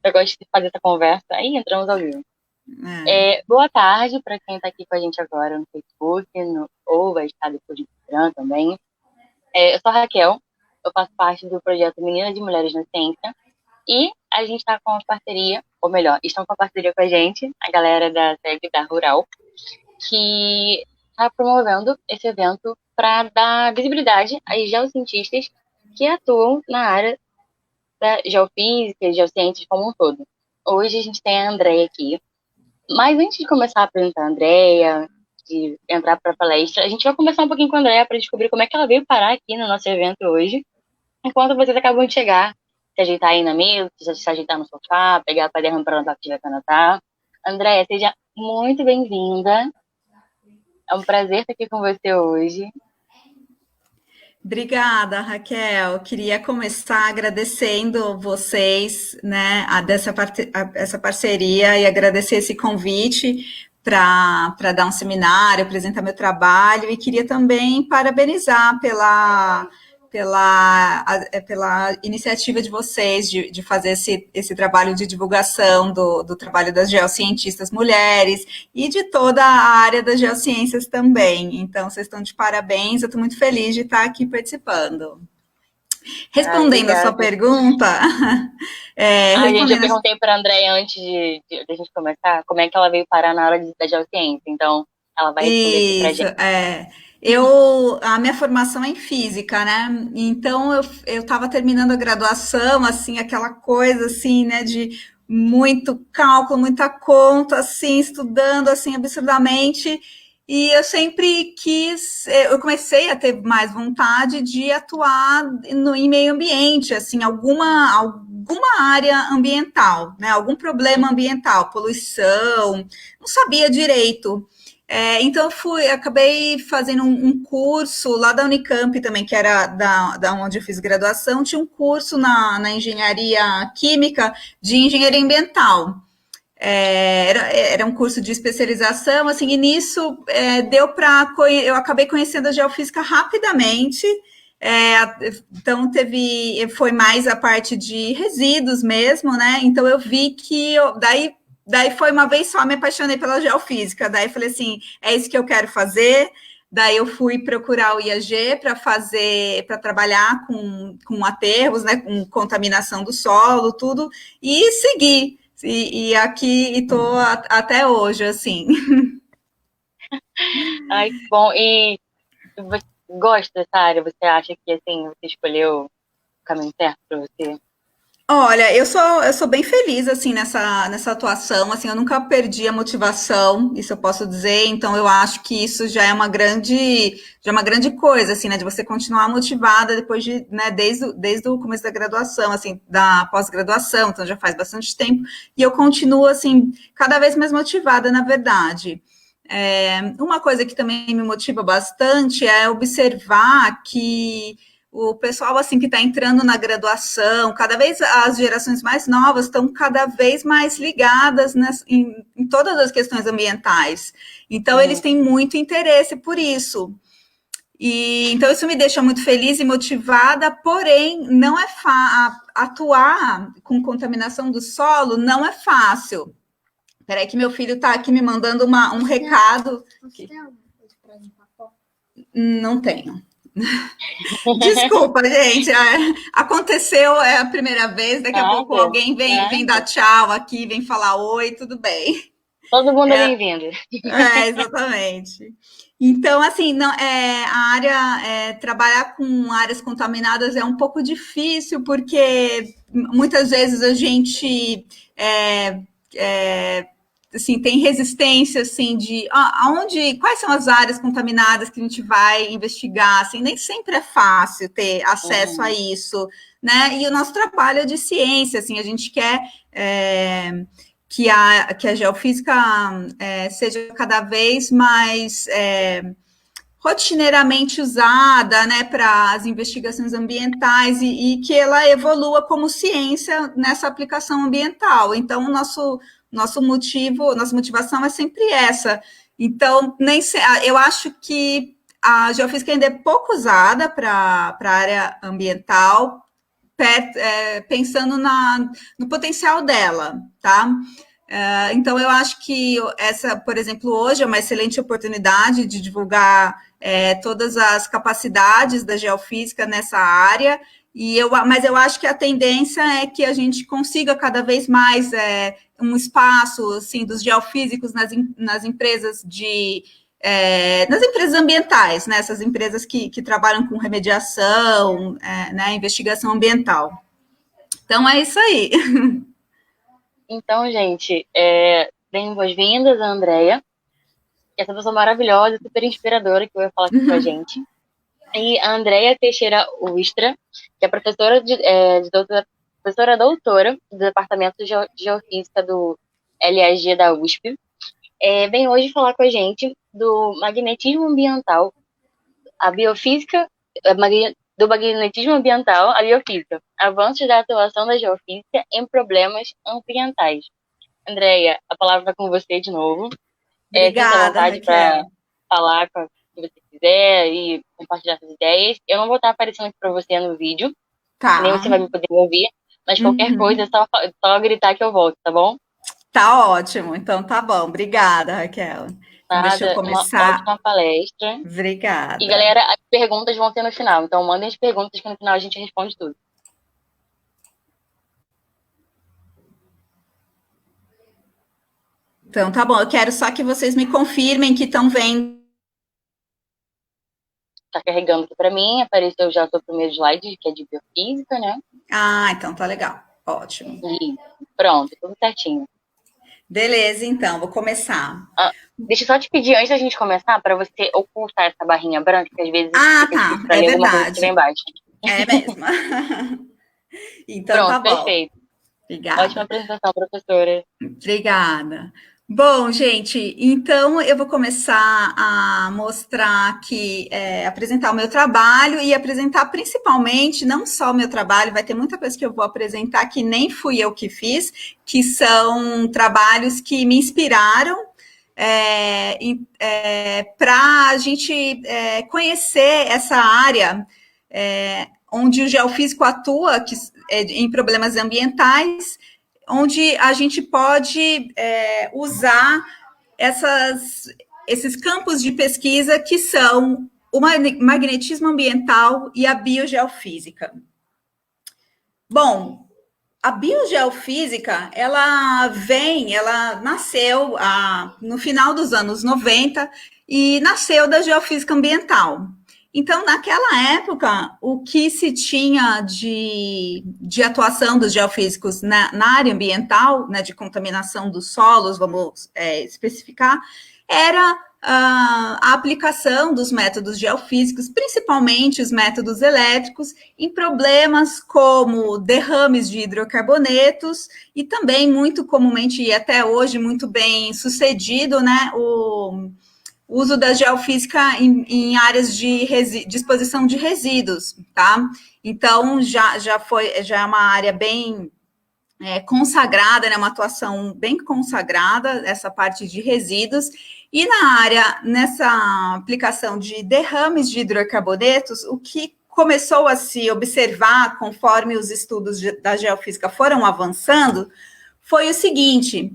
Eu gosto de fazer essa conversa. Aí entramos ao vivo. É. Boa tarde para quem está aqui com a gente agora no Facebook, ou vai estar depois no Instagram também. Eu sou a Raquel, eu faço parte do projeto Meninas e Mulheres na Ciência, e a gente está com uma parceria, ou melhor, estão com a parceria com a gente, a galera da SEG da Rural, que está promovendo esse evento para dar visibilidade aos geocientistas que atuam na área da geofísica e geociências como um todo. Hoje a gente tem a Andrea aqui, mas antes de começar a apresentar a Andrea, de entrar para a palestra, a gente vai conversar um pouquinho com a Andrea para descobrir como é que ela veio parar aqui no nosso evento hoje, enquanto vocês acabam de chegar, se ajeitar aí na mesa, se ajeitar no sofá, pegar o caderno para anotar o que tiver para anotar. Andrea, seja muito bem-vinda. É um prazer estar aqui com você hoje. Obrigada, Raquel. Queria começar agradecendo vocês, né, essa parceria e agradecer esse convite para dar um seminário, apresentar meu trabalho e queria também parabenizar pela iniciativa de vocês de fazer esse trabalho de divulgação do trabalho das geocientistas mulheres e de toda a área das geociências também. Então, vocês estão de parabéns, eu estou muito feliz de estar aqui participando. Ai, Respondendo a sua obrigada. pergunta, Ah, gente, eu respondendo perguntei para a Andrea antes de a gente começar como é que ela veio parar na hora da geociência. Então, ela vai responder aqui para isso, gente. a minha formação é em física, né? Então eu estava terminando a graduação, assim, aquela coisa assim, né, de muito cálculo, muita conta, assim, estudando assim absurdamente. E eu sempre quis, eu comecei a ter mais vontade de atuar em meio ambiente, assim, alguma área ambiental, né? Algum problema ambiental, poluição, não sabia direito. Então acabei fazendo um curso lá da Unicamp também, que era da onde eu fiz graduação, tinha um curso na engenharia química de engenharia ambiental. Era um curso de especialização, assim, e nisso deu para eu acabei conhecendo a geofísica rapidamente. É, então foi mais a parte de resíduos mesmo, né? Então eu vi que daí foi uma vez só, me apaixonei pela geofísica. Daí falei assim, é isso que eu quero fazer. Daí eu fui procurar o IAG para trabalhar com aterros, né, com contaminação do solo, tudo, e seguir. E aqui estou até hoje, assim. Ai, que bom. E você gosta dessa área? Você acha que, assim, você escolheu o caminho certo para você? Olha, eu sou bem feliz assim nessa atuação, assim, eu nunca perdi a motivação, isso eu posso dizer, então eu acho que isso já é uma grande coisa, assim, né, de você continuar motivada depois de, né, desde o começo da graduação, assim, da pós-graduação, então já faz bastante tempo, e eu continuo, assim, cada vez mais motivada, na verdade. Uma coisa que também me motiva bastante é observar que o pessoal assim que está entrando na graduação, cada vez as gerações mais novas estão cada vez mais ligadas em todas as questões ambientais. Então eles Uhum. têm muito interesse por isso. E então isso me deixa muito feliz e motivada, porém não é atuar com contaminação do solo não é fácil. Peraí que meu filho está aqui me mandando um recado. Você tem alguma coisa para limpar? Não tenho. Desculpa, gente. Aconteceu, é a primeira vez. Daqui a pouco Nada, alguém vem dar nada. tchau aqui, vem falar oi, tudo bem. Todo mundo é É, bem-vindo. exatamente. Então, assim, não, trabalhar com áreas contaminadas é um pouco difícil, porque muitas vezes a gente é, é, assim, tem resistência assim, quais são as áreas contaminadas que a gente vai investigar, assim, nem sempre é fácil ter acesso a Uhum. isso, né? E o nosso trabalho é de ciência, assim, a gente quer que a geofísica seja cada vez mais rotineiramente usada, né, para as investigações ambientais e que ela evolua como ciência nessa aplicação ambiental. Então, nossa motivação é sempre essa. Então, eu acho que a geofísica ainda é pouco usada para a área ambiental, pensando no potencial dela, tá? Então, eu acho que essa, por exemplo, hoje é uma excelente oportunidade de divulgar todas as capacidades da geofísica nessa área, mas eu acho que a tendência é que a gente consiga cada vez mais um espaço assim, dos geofísicos nas empresas nas empresas ambientais, né? Essas empresas que trabalham com remediação, né? Investigação ambiental. Então, é isso aí. Então, gente, deem boas-vindas a Andrea, essa pessoa maravilhosa, super inspiradora que vai falar aqui com a gente. E a Andrea Teixeira Ustra, que é professora professora doutora do Departamento de Geofísica do LAG da USP, vem hoje falar com a gente do magnetismo ambiental, a biofísica, do magnetismo ambiental, a biofísica, avanços da atuação da geofísica em problemas ambientais. Andrea, a palavra está com você de novo. Sinta à Obrigada, vontade para Raquel. falar com quem você quiser e compartilhar suas ideias. Eu não vou estar aparecendo aqui para você no vídeo, nem Tá. você vai me poder ouvir, mas qualquer coisa é Uhum. só gritar que eu volto, tá bom? Tá ótimo. Então, tá bom. Obrigada, Raquel. Então, deixa eu Nada, uma começar. ótima palestra. E Obrigada. galera, as perguntas vão ser no final, então mandem as perguntas que no final a gente responde tudo. Então, tá bom. Eu quero só que vocês me confirmem que estão vendo. Tá carregando aqui para mim, apareceu já o seu primeiro slide, que é de biofísica, né? Ah, então tá legal. Ótimo. E pronto, tudo certinho. Beleza, então, vou começar. Deixa eu só te pedir, antes da gente começar, para você ocultar essa barrinha branca, que às vezes Ah, fica difícil tá. para É ler alguma coisa que estiver verdade. embaixo. É mesmo. Então, tá Pronto, bom. perfeito. Ótima Obrigada. apresentação, professora. Obrigada. Bom, gente, então eu vou começar a mostrar aqui, apresentar o meu trabalho e apresentar principalmente, não só o meu trabalho, vai ter muita coisa que eu vou apresentar que nem fui eu que fiz, que são trabalhos que me inspiraram para a gente conhecer essa área onde o geofísico atua em problemas ambientais, onde a gente pode usar esses campos de pesquisa que são o magnetismo ambiental e a biogeofísica. Bom, a biogeofísica, ela nasceu no final dos anos 90 e nasceu da geofísica ambiental. Então, naquela época, o que se tinha de atuação dos geofísicos na área ambiental, né, de contaminação dos solos, vamos especificar, era a aplicação dos métodos geofísicos, principalmente os métodos elétricos, em problemas como derrames de hidrocarbonetos e também muito comumente e até hoje muito bem sucedido, né, o uso da geofísica em áreas de exposição de resíduos, tá? Então já é uma área bem consagrada, né, uma atuação bem consagrada, essa parte de resíduos, e nessa aplicação de derrames de hidrocarbonetos, o que começou a se observar conforme os estudos da geofísica foram avançando, foi o seguinte,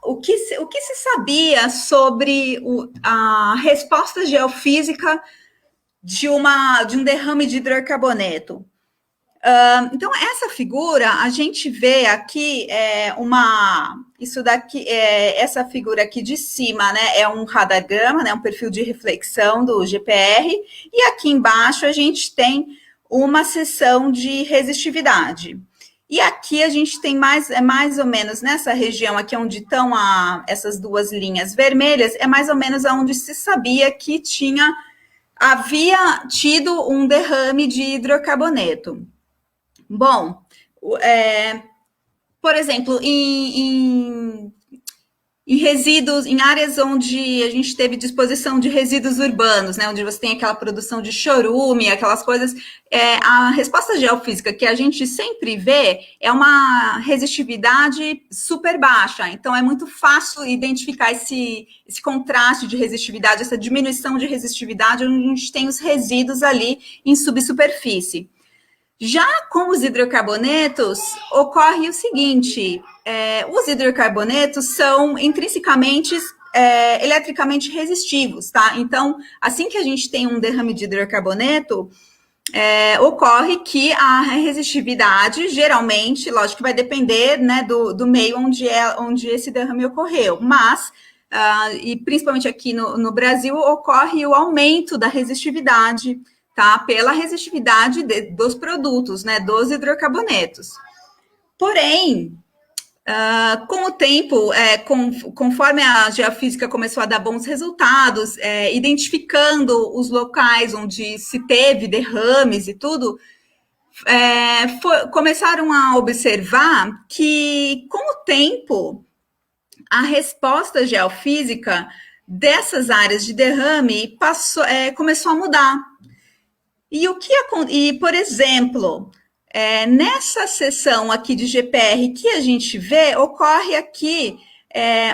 o que se sabia sobre a resposta geofísica de um derrame de hidrocarboneto? Então, essa figura, a gente vê aqui essa figura aqui de cima, né, é um radargrama, né, um perfil de reflexão do GPR, e aqui embaixo a gente tem uma seção de resistividade. E aqui a gente tem mais ou menos nessa região aqui onde estão essas duas linhas vermelhas, é mais ou menos onde se sabia que havia tido um derrame de hidrocarboneto. Bom, por exemplo, em resíduos, em áreas onde a gente teve disposição de resíduos urbanos, né, onde você tem aquela produção de chorume, aquelas coisas, a resposta geofísica que a gente sempre vê é uma resistividade super baixa. Então, é muito fácil identificar esse contraste de resistividade, essa diminuição de resistividade, onde a gente tem os resíduos ali em subsuperfície. Já com os hidrocarbonetos, ocorre o seguinte: os hidrocarbonetos são intrinsecamente eletricamente resistivos, tá? Então, assim que a gente tem um derrame de hidrocarboneto, ocorre que a resistividade, geralmente, lógico que vai depender, né, do meio onde esse derrame ocorreu, mas, e principalmente aqui no Brasil, ocorre o aumento da resistividade, tá, pela resistividade dos produtos, né, dos hidrocarbonetos. Porém, com o tempo, conforme a geofísica começou a dar bons resultados, identificando os locais onde se teve derrames e tudo, começaram a observar que, com o tempo, a resposta geofísica dessas áreas de derrame começou a mudar. E, por exemplo, nessa seção aqui de GPR que a gente vê, ocorre aqui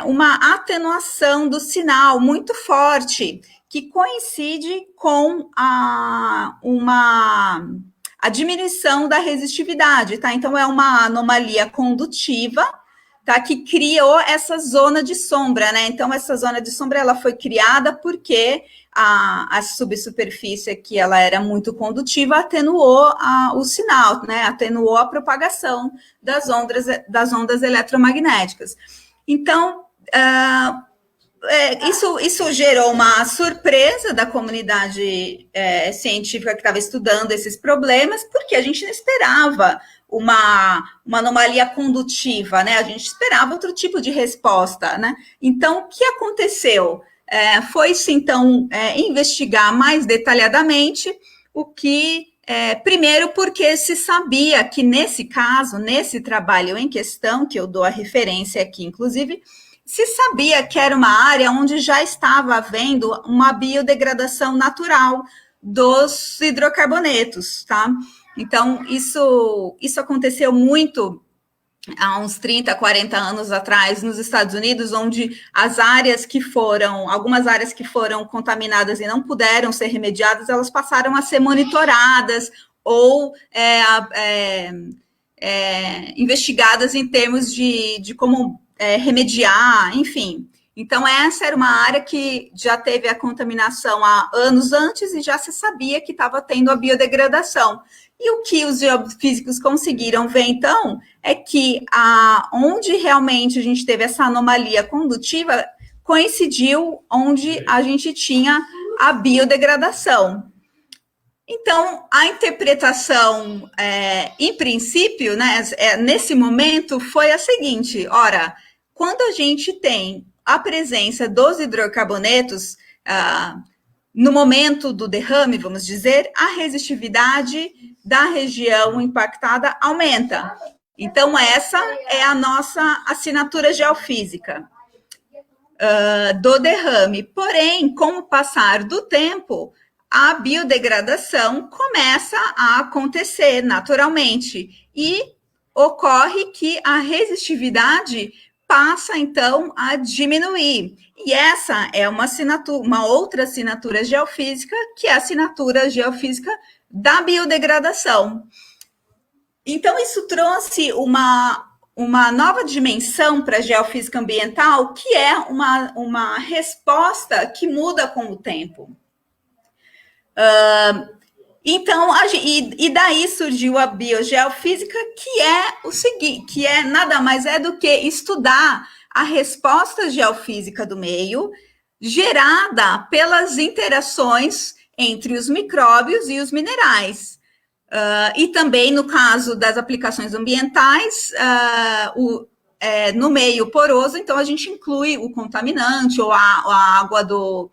uma atenuação do sinal muito forte, que coincide com a diminuição da resistividade, tá? Então, é uma anomalia condutiva, tá? Que criou essa zona de sombra, né? Então, essa zona de sombra, ela foi criada porque a subsuperfície aqui, ela era muito condutiva, atenuou o sinal, né? Atenuou a propagação das ondas eletromagnéticas. Então, isso gerou uma surpresa da comunidade científica que estava estudando esses problemas, porque a gente não esperava uma anomalia condutiva, né? A gente esperava outro tipo de resposta, né? Então, o que aconteceu? Foi-se, então, investigar mais detalhadamente o que... primeiro, porque se sabia que, nesse caso, nesse trabalho em questão, que eu dou a referência aqui, inclusive, se sabia que era uma área onde já estava havendo uma biodegradação natural dos hidrocarbonetos, tá? Então, isso aconteceu muito há uns 30, 40 anos atrás nos Estados Unidos, onde algumas áreas que foram contaminadas e não puderam ser remediadas, elas passaram a ser monitoradas ou investigadas em termos de como remediar, enfim. Então, essa era uma área que já teve a contaminação há anos antes e já se sabia que estava tendo a biodegradação. E o que os geofísicos conseguiram ver, então, é que onde realmente a gente teve essa anomalia condutiva, coincidiu onde a gente tinha a biodegradação. Então, a interpretação, em princípio, né, nesse momento, foi a seguinte: ora, quando a gente tem a presença dos hidrocarbonetos, no momento do derrame, vamos dizer, a resistividade da região impactada aumenta. Então, essa é a nossa assinatura geofísica do derrame. Porém, com o passar do tempo, a biodegradação começa a acontecer naturalmente e ocorre que a resistividade passa, então, a diminuir. E essa é uma outra assinatura geofísica, que é a assinatura geofísica da biodegradação. Então, isso trouxe uma nova dimensão para a geofísica ambiental, que é uma resposta que muda com o tempo. Então, e daí surgiu a biogeofísica, que é o seguinte, que nada mais do que estudar a resposta geofísica do meio gerada pelas interações entre os micróbios e os minerais. E também, no caso das aplicações ambientais, no meio poroso, então a gente inclui o contaminante ou a água do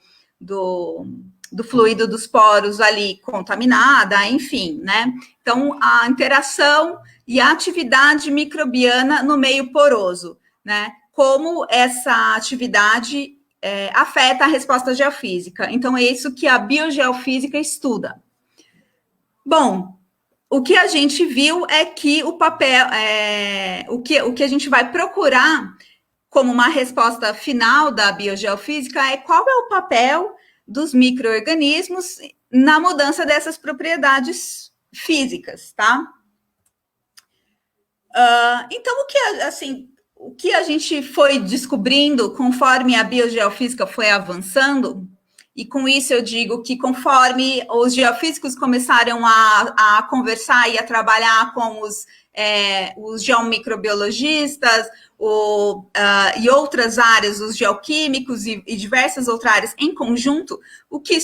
fluido dos poros ali contaminada, enfim, né? Então, a interação e a atividade microbiana no meio poroso, né? Como essa atividade afeta a resposta geofísica. Então, é isso que a biogeofísica estuda. Bom, o que a gente viu é que o papel, o que a gente vai procurar como uma resposta final da biogeofísica é qual é o papel dos micro-organismos na mudança dessas propriedades físicas, tá? Então, o que a gente foi descobrindo conforme a biogeofísica foi avançando, e com isso eu digo que conforme os geofísicos começaram a conversar e a trabalhar com os geomicrobiologistas e outras áreas, os geoquímicos e diversas outras áreas em conjunto, o que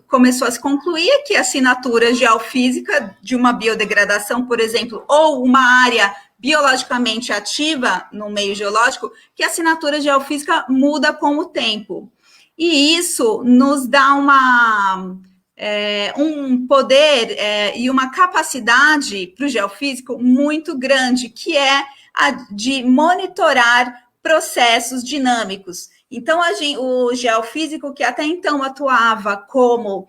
começou a se concluir é que a assinatura geofísica de uma biodegradação, por exemplo, ou uma área biologicamente ativa no meio geológico, que a assinatura geofísica muda com o tempo. E isso nos dá um poder e uma capacidade para o geofísico muito grande, que é a de monitorar processos dinâmicos. Então, o geofísico, que até então atuava como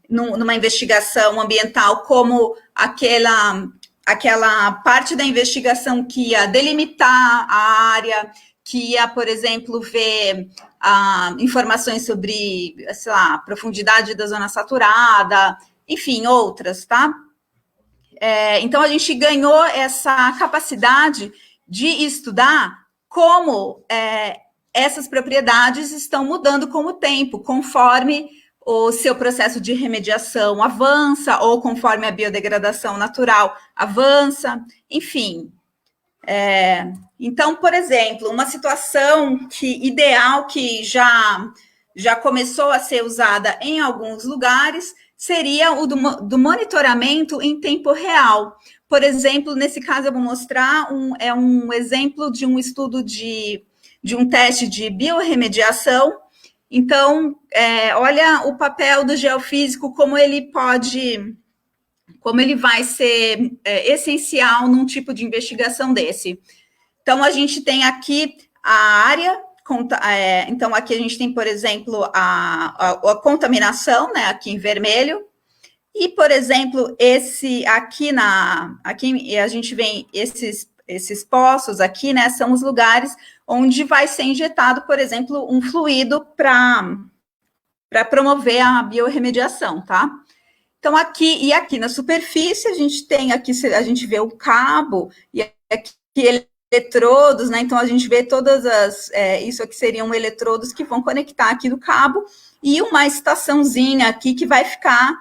numa investigação ambiental, como aquela parte da investigação que ia delimitar a área, que ia, por exemplo, ver informações sobre, sei lá, profundidade da zona saturada, enfim, outras, tá? Então, a gente ganhou essa capacidade de estudar como essas propriedades estão mudando com o tempo, conforme o seu processo de remediação avança, ou conforme a biodegradação natural avança, enfim. Então, por exemplo, uma situação ideal que já começou a ser usada em alguns lugares seria o do monitoramento em tempo real. Por exemplo, nesse caso eu vou mostrar um exemplo de um estudo de um teste de biorremediação. Então, olha o papel do geofísico, como ele vai ser essencial num tipo de investigação desse. Então, a gente tem aqui a área, então aqui a gente tem, por exemplo, a contaminação, né, aqui em vermelho, e, por exemplo, aqui a gente vê esses poços aqui, né, são os lugares onde vai ser injetado, por exemplo, um fluido para promover a biorremediação, tá? Então, aqui na superfície, a gente vê o cabo, e aqui eletrodos, né? Então, a gente vê isso aqui seriam eletrodos que vão conectar aqui no cabo, e uma estaçãozinha aqui que vai ficar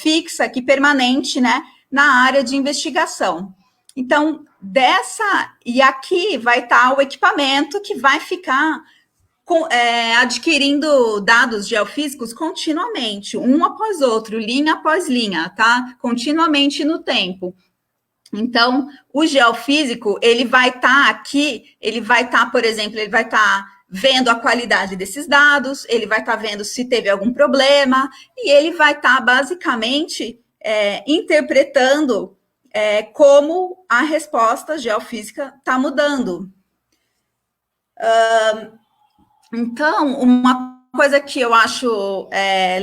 fixa aqui, permanente, né? Na área de investigação. Então, e aqui vai estar o equipamento que vai ficar adquirindo dados geofísicos continuamente, um após outro, linha após linha, tá? Continuamente no tempo. Então, o geofísico, ele vai estar por exemplo, ele vai estar vendo a qualidade desses dados, ele vai estar vendo se teve algum problema, e ele vai estar, basicamente, interpretando como a resposta geofísica está mudando. Então, uma coisa que eu acho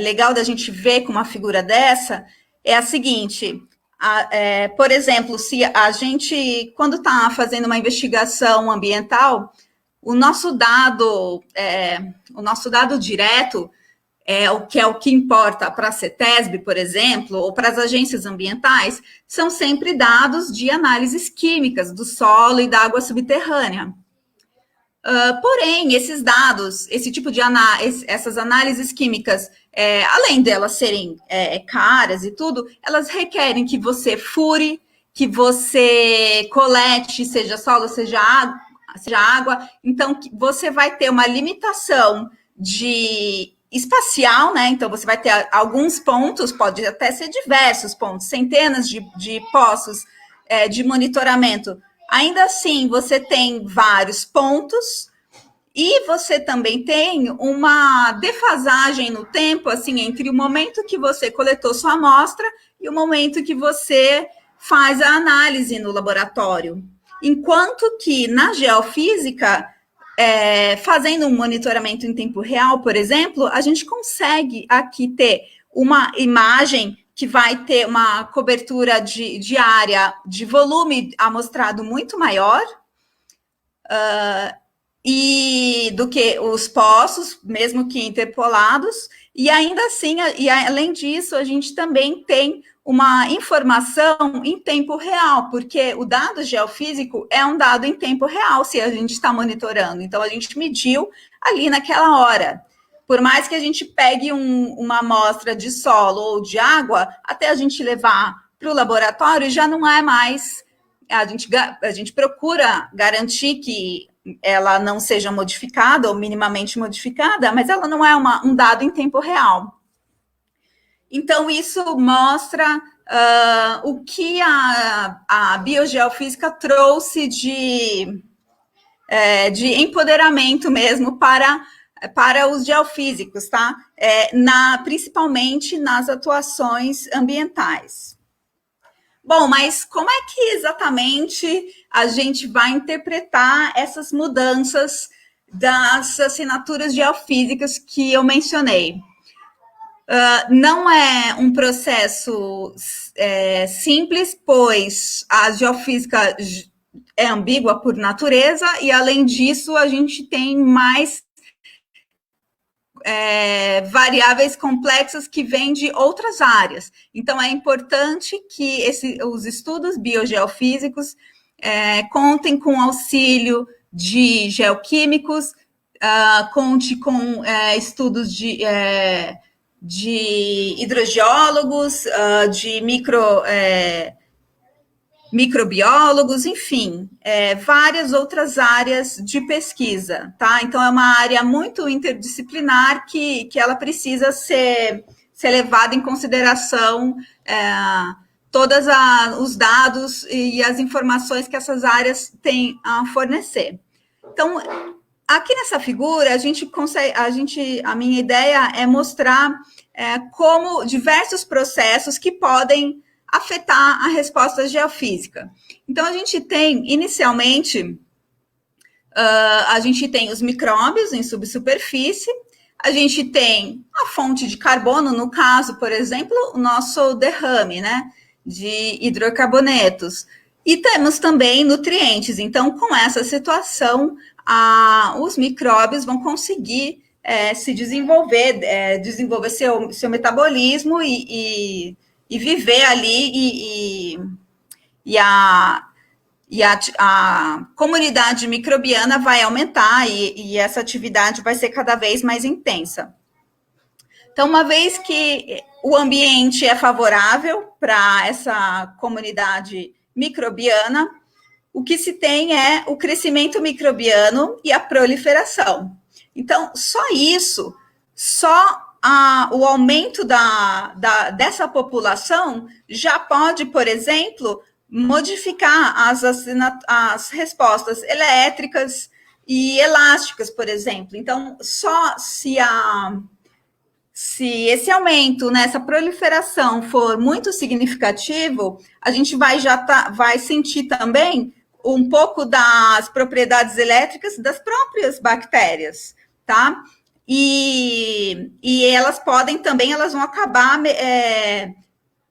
legal da gente ver com uma figura dessa é a seguinte: por exemplo, se a gente, quando está fazendo uma investigação ambiental, o nosso dado direto, o que importa para a CETESB, por exemplo, ou para as agências ambientais, são sempre dados de análises químicas do solo e da água subterrânea. Porém, esses dados, esse tipo de essas análises químicas, além delas serem caras e tudo, elas requerem que você fure, que você colete, seja solo, seja água. Então, você vai ter uma limitação espacial, né? Então, você vai ter alguns pontos, pode até ser diversos pontos, centenas de poços de monitoramento. Ainda assim, você tem vários pontos e você também tem uma defasagem no tempo, assim, entre o momento que você coletou sua amostra e o momento que você faz a análise no laboratório. Enquanto que na geofísica, fazendo um monitoramento em tempo real, por exemplo, a gente consegue aqui ter uma imagem que vai ter uma cobertura de área, de volume amostrado muito maior, e do que os poços, mesmo que interpolados, e ainda assim, e além disso, a gente também tem uma informação em tempo real, porque o dado geofísico é um dado em tempo real, se a gente está monitorando. Então, a gente mediu ali naquela hora. Por mais que a gente pegue uma amostra de solo ou de água, até a gente levar para o laboratório, já não é mais. A gente procura garantir que ela não seja modificada ou minimamente modificada, mas ela não é um dado em tempo real. Então, isso mostra o que a biogeofísica trouxe de empoderamento mesmo para os geofísicos, tá? Principalmente nas atuações ambientais. Bom, mas como é que exatamente a gente vai interpretar essas mudanças das assinaturas geofísicas que eu mencionei? Não é um processo simples, pois a geofísica é ambígua por natureza, e além disso, a gente tem mais variáveis complexas que vêm de outras áreas. Então, é importante que os estudos biogeofísicos contem com auxílio de geoquímicos, conte com estudos de hidrogeólogos, de microbiólogos, enfim, várias outras áreas de pesquisa, tá? Então, é uma área muito interdisciplinar que ela precisa ser levada em consideração todos os dados e as informações que essas áreas têm a fornecer. Então, aqui nessa figura, a minha ideia é mostrar como diversos processos que podem afetar a resposta geofísica. Então, a gente tem, inicialmente, a gente tem os micróbios em subsuperfície, a gente tem a fonte de carbono, no caso, por exemplo, o nosso derrame, né, de hidrocarbonetos. E temos também nutrientes. Então, com essa situação, os micróbios vão conseguir se desenvolver, desenvolver seu metabolismo e viver ali, e a comunidade microbiana vai aumentar e essa atividade vai ser cada vez mais intensa. Então, uma vez que o ambiente é favorável para essa comunidade microbiana, o que se tem é o crescimento microbiano e a proliferação. Então, só isso, o aumento dessa população já pode, por exemplo, modificar as respostas elétricas e elásticas, por exemplo. Então, só se esse aumento, né, essa proliferação for muito significativo, a gente vai sentir também um pouco das propriedades elétricas das próprias bactérias, tá? E elas vão acabar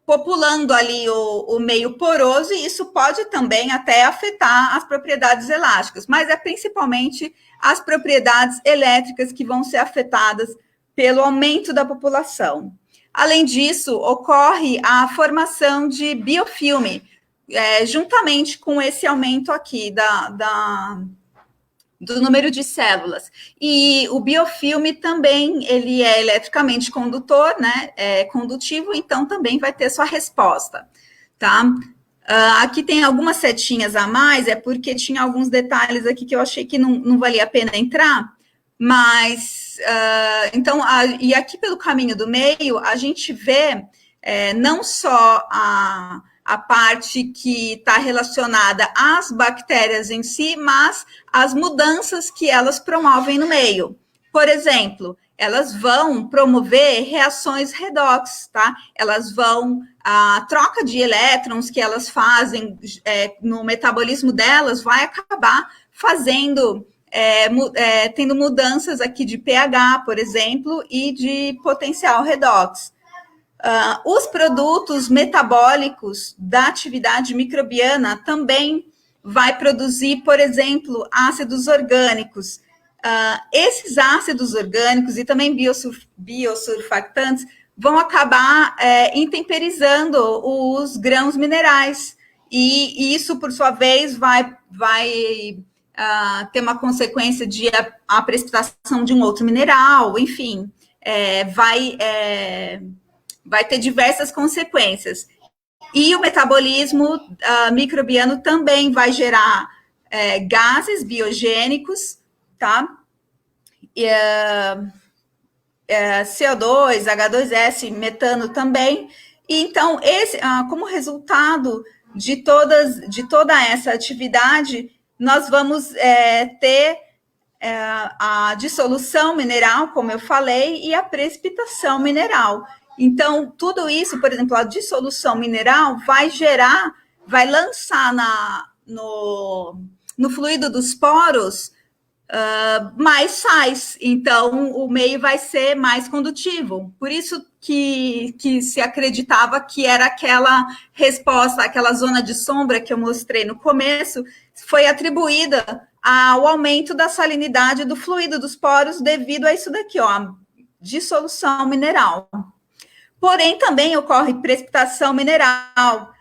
populando ali o meio poroso, e isso pode também até afetar as propriedades elásticas, mas é principalmente as propriedades elétricas que vão ser afetadas pelo aumento da população. Além disso, ocorre a formação de biofilme, juntamente com esse aumento aqui do número de células. E o biofilme também, ele é eletricamente condutor, né? É condutivo, então também vai ter sua resposta, tá? Aqui tem algumas setinhas a mais, porque tinha alguns detalhes aqui que eu achei que não valia a pena entrar, mas, então, e aqui pelo caminho do meio, a gente vê não só a parte que está relacionada às bactérias em si, mas as mudanças que elas promovem no meio. Por exemplo, elas vão promover reações redox, tá? A troca de elétrons que elas fazem no metabolismo delas vai acabar tendo mudanças aqui de pH, por exemplo, e de potencial redox. Os produtos metabólicos da atividade microbiana também vai produzir, por exemplo, ácidos orgânicos, esses ácidos orgânicos e também biosurfactantes vão acabar intemperizando os grãos minerais. E isso, por sua vez, vai ter uma consequência de a precipitação de um outro mineral, enfim, vai ter diversas consequências. E o metabolismo microbiano também vai gerar gases biogênicos, tá? CO2, H2S, metano também. E então, como resultado de toda essa atividade, nós vamos ter a dissolução mineral, como eu falei, e a precipitação mineral. Então, tudo isso, por exemplo, a dissolução mineral vai lançar no fluido dos poros mais sais, então o meio vai ser mais condutivo. Por isso que se acreditava que era aquela resposta, aquela zona de sombra que eu mostrei no começo, foi atribuída ao aumento da salinidade do fluido dos poros devido a isso daqui, ó, dissolução mineral. Porém, também ocorre precipitação mineral,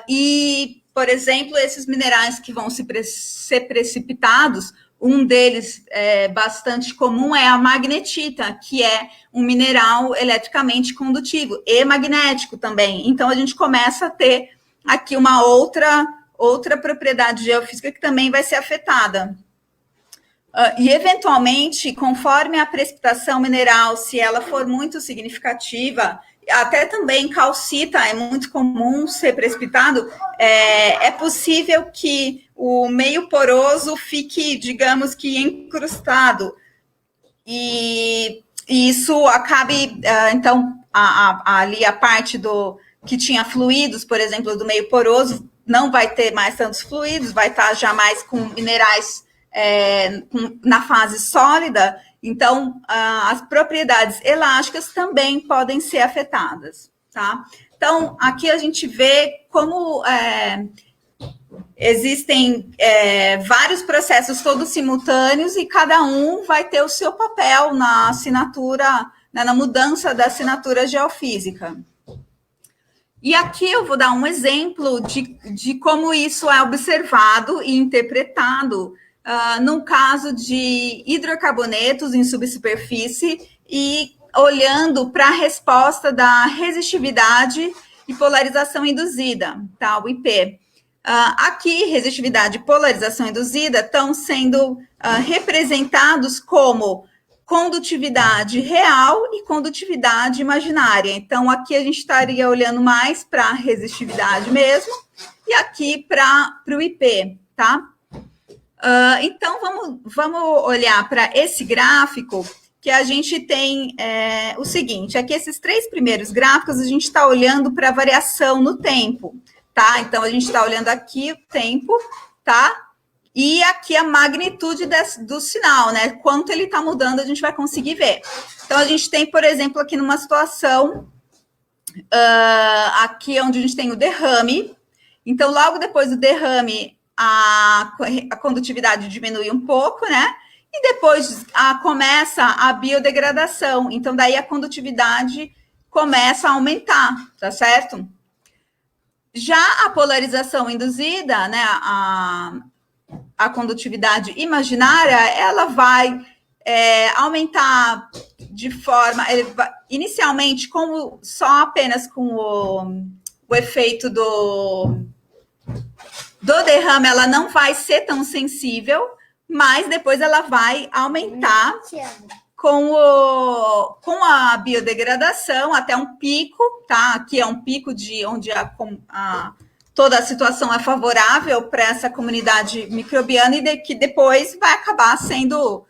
e, por exemplo, esses minerais que vão ser precipitados, um deles bastante comum é a magnetita, que é um mineral eletricamente condutivo e magnético também. Então, a gente começa a ter aqui uma outra propriedade geofísica que também vai ser afetada. E, eventualmente, conforme a precipitação mineral, se ela for muito significativa, até também calcita, é muito comum ser precipitado, é possível que o meio poroso fique, digamos que, encrustado. E isso acabe, então, ali a parte que tinha fluidos, por exemplo, do meio poroso, não vai ter mais tantos fluidos, vai estar já mais com minerais na fase sólida. Então, as propriedades elásticas também podem ser afetadas, tá? Então, aqui a gente vê como existem vários processos todos simultâneos e cada um vai ter o seu papel na assinatura, na mudança da assinatura geofísica. E aqui eu vou dar um exemplo de como isso é observado e interpretado no caso de hidrocarbonetos em subsuperfície e olhando para a resposta da resistividade e polarização induzida, tá? O IP. Aqui, resistividade e polarização induzida estão sendo representados como condutividade real e condutividade imaginária. Então, aqui a gente estaria olhando mais para a resistividade mesmo e aqui para o IP, tá? Então, vamos olhar para esse gráfico, que a gente tem o seguinte, aqui esses 3 primeiros gráficos, a gente está olhando para a variação no tempo, tá? Então, a gente está olhando aqui o tempo, tá? E aqui a magnitude do sinal, né? Quanto ele está mudando, a gente vai conseguir ver. Então, a gente tem, por exemplo, aqui numa situação, aqui onde a gente tem o derrame. Então, logo depois do derrame, a condutividade diminui um pouco, né? E depois começa a biodegradação. Então, daí a condutividade começa a aumentar, tá certo? Já a polarização induzida, né? A condutividade imaginária, ela vai aumentar de forma... inicialmente, apenas com o efeito do derrame, ela não vai ser tão sensível, mas depois ela vai aumentar com a biodegradação até um pico, tá? Aqui é um pico onde toda a situação é favorável para essa comunidade microbiana e que depois vai acabar sendo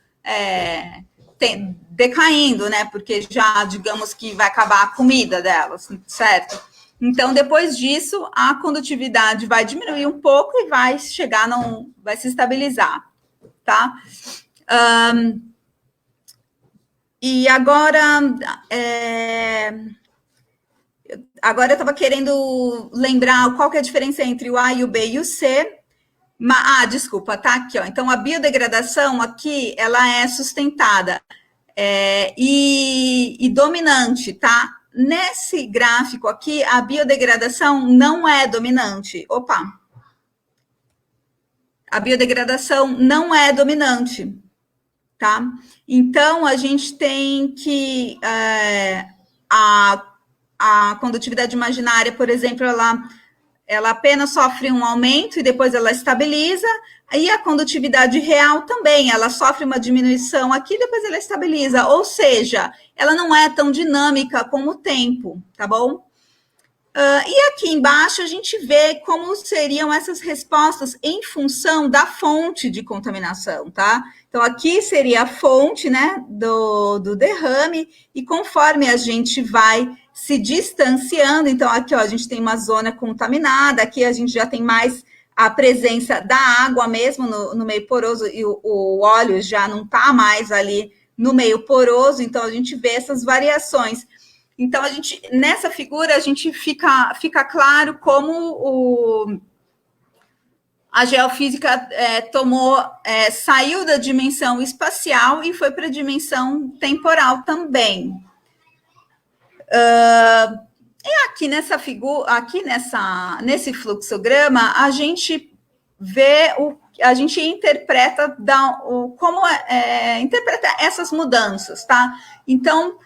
decaindo, né? Porque já, digamos que vai acabar a comida delas, certo? Então, depois disso, a condutividade vai diminuir um pouco e vai chegar, vai se estabilizar, tá? E agora eu estava querendo lembrar qual que é a diferença entre o A e o B e o C. Desculpa, tá aqui, ó. Então, a biodegradação aqui, ela é sustentada e dominante, tá? Nesse gráfico aqui, a biodegradação não é dominante. Opa! A biodegradação não é dominante, tá? Então, a gente tem que... a condutividade imaginária, por exemplo, ela apenas sofre um aumento e depois ela estabiliza, e a condutividade real também, ela sofre uma diminuição aqui e depois ela estabiliza, ou seja, ela não é tão dinâmica como o tempo, tá bom? E aqui embaixo a gente vê como seriam essas respostas em função da fonte de contaminação, tá? Então, aqui seria a fonte, né, do derrame, e conforme a gente vai se distanciando, então aqui, ó, a gente tem uma zona contaminada, aqui a gente já tem mais a presença da água mesmo no meio poroso, e o óleo já não está mais ali no meio poroso, então a gente vê essas variações. Então, nessa figura, a gente fica claro como a geofísica saiu da dimensão espacial e foi para a dimensão temporal também. E aqui nessa figura, nesse fluxograma, a gente vê a gente interpreta como interpreta essas mudanças, tá? Então,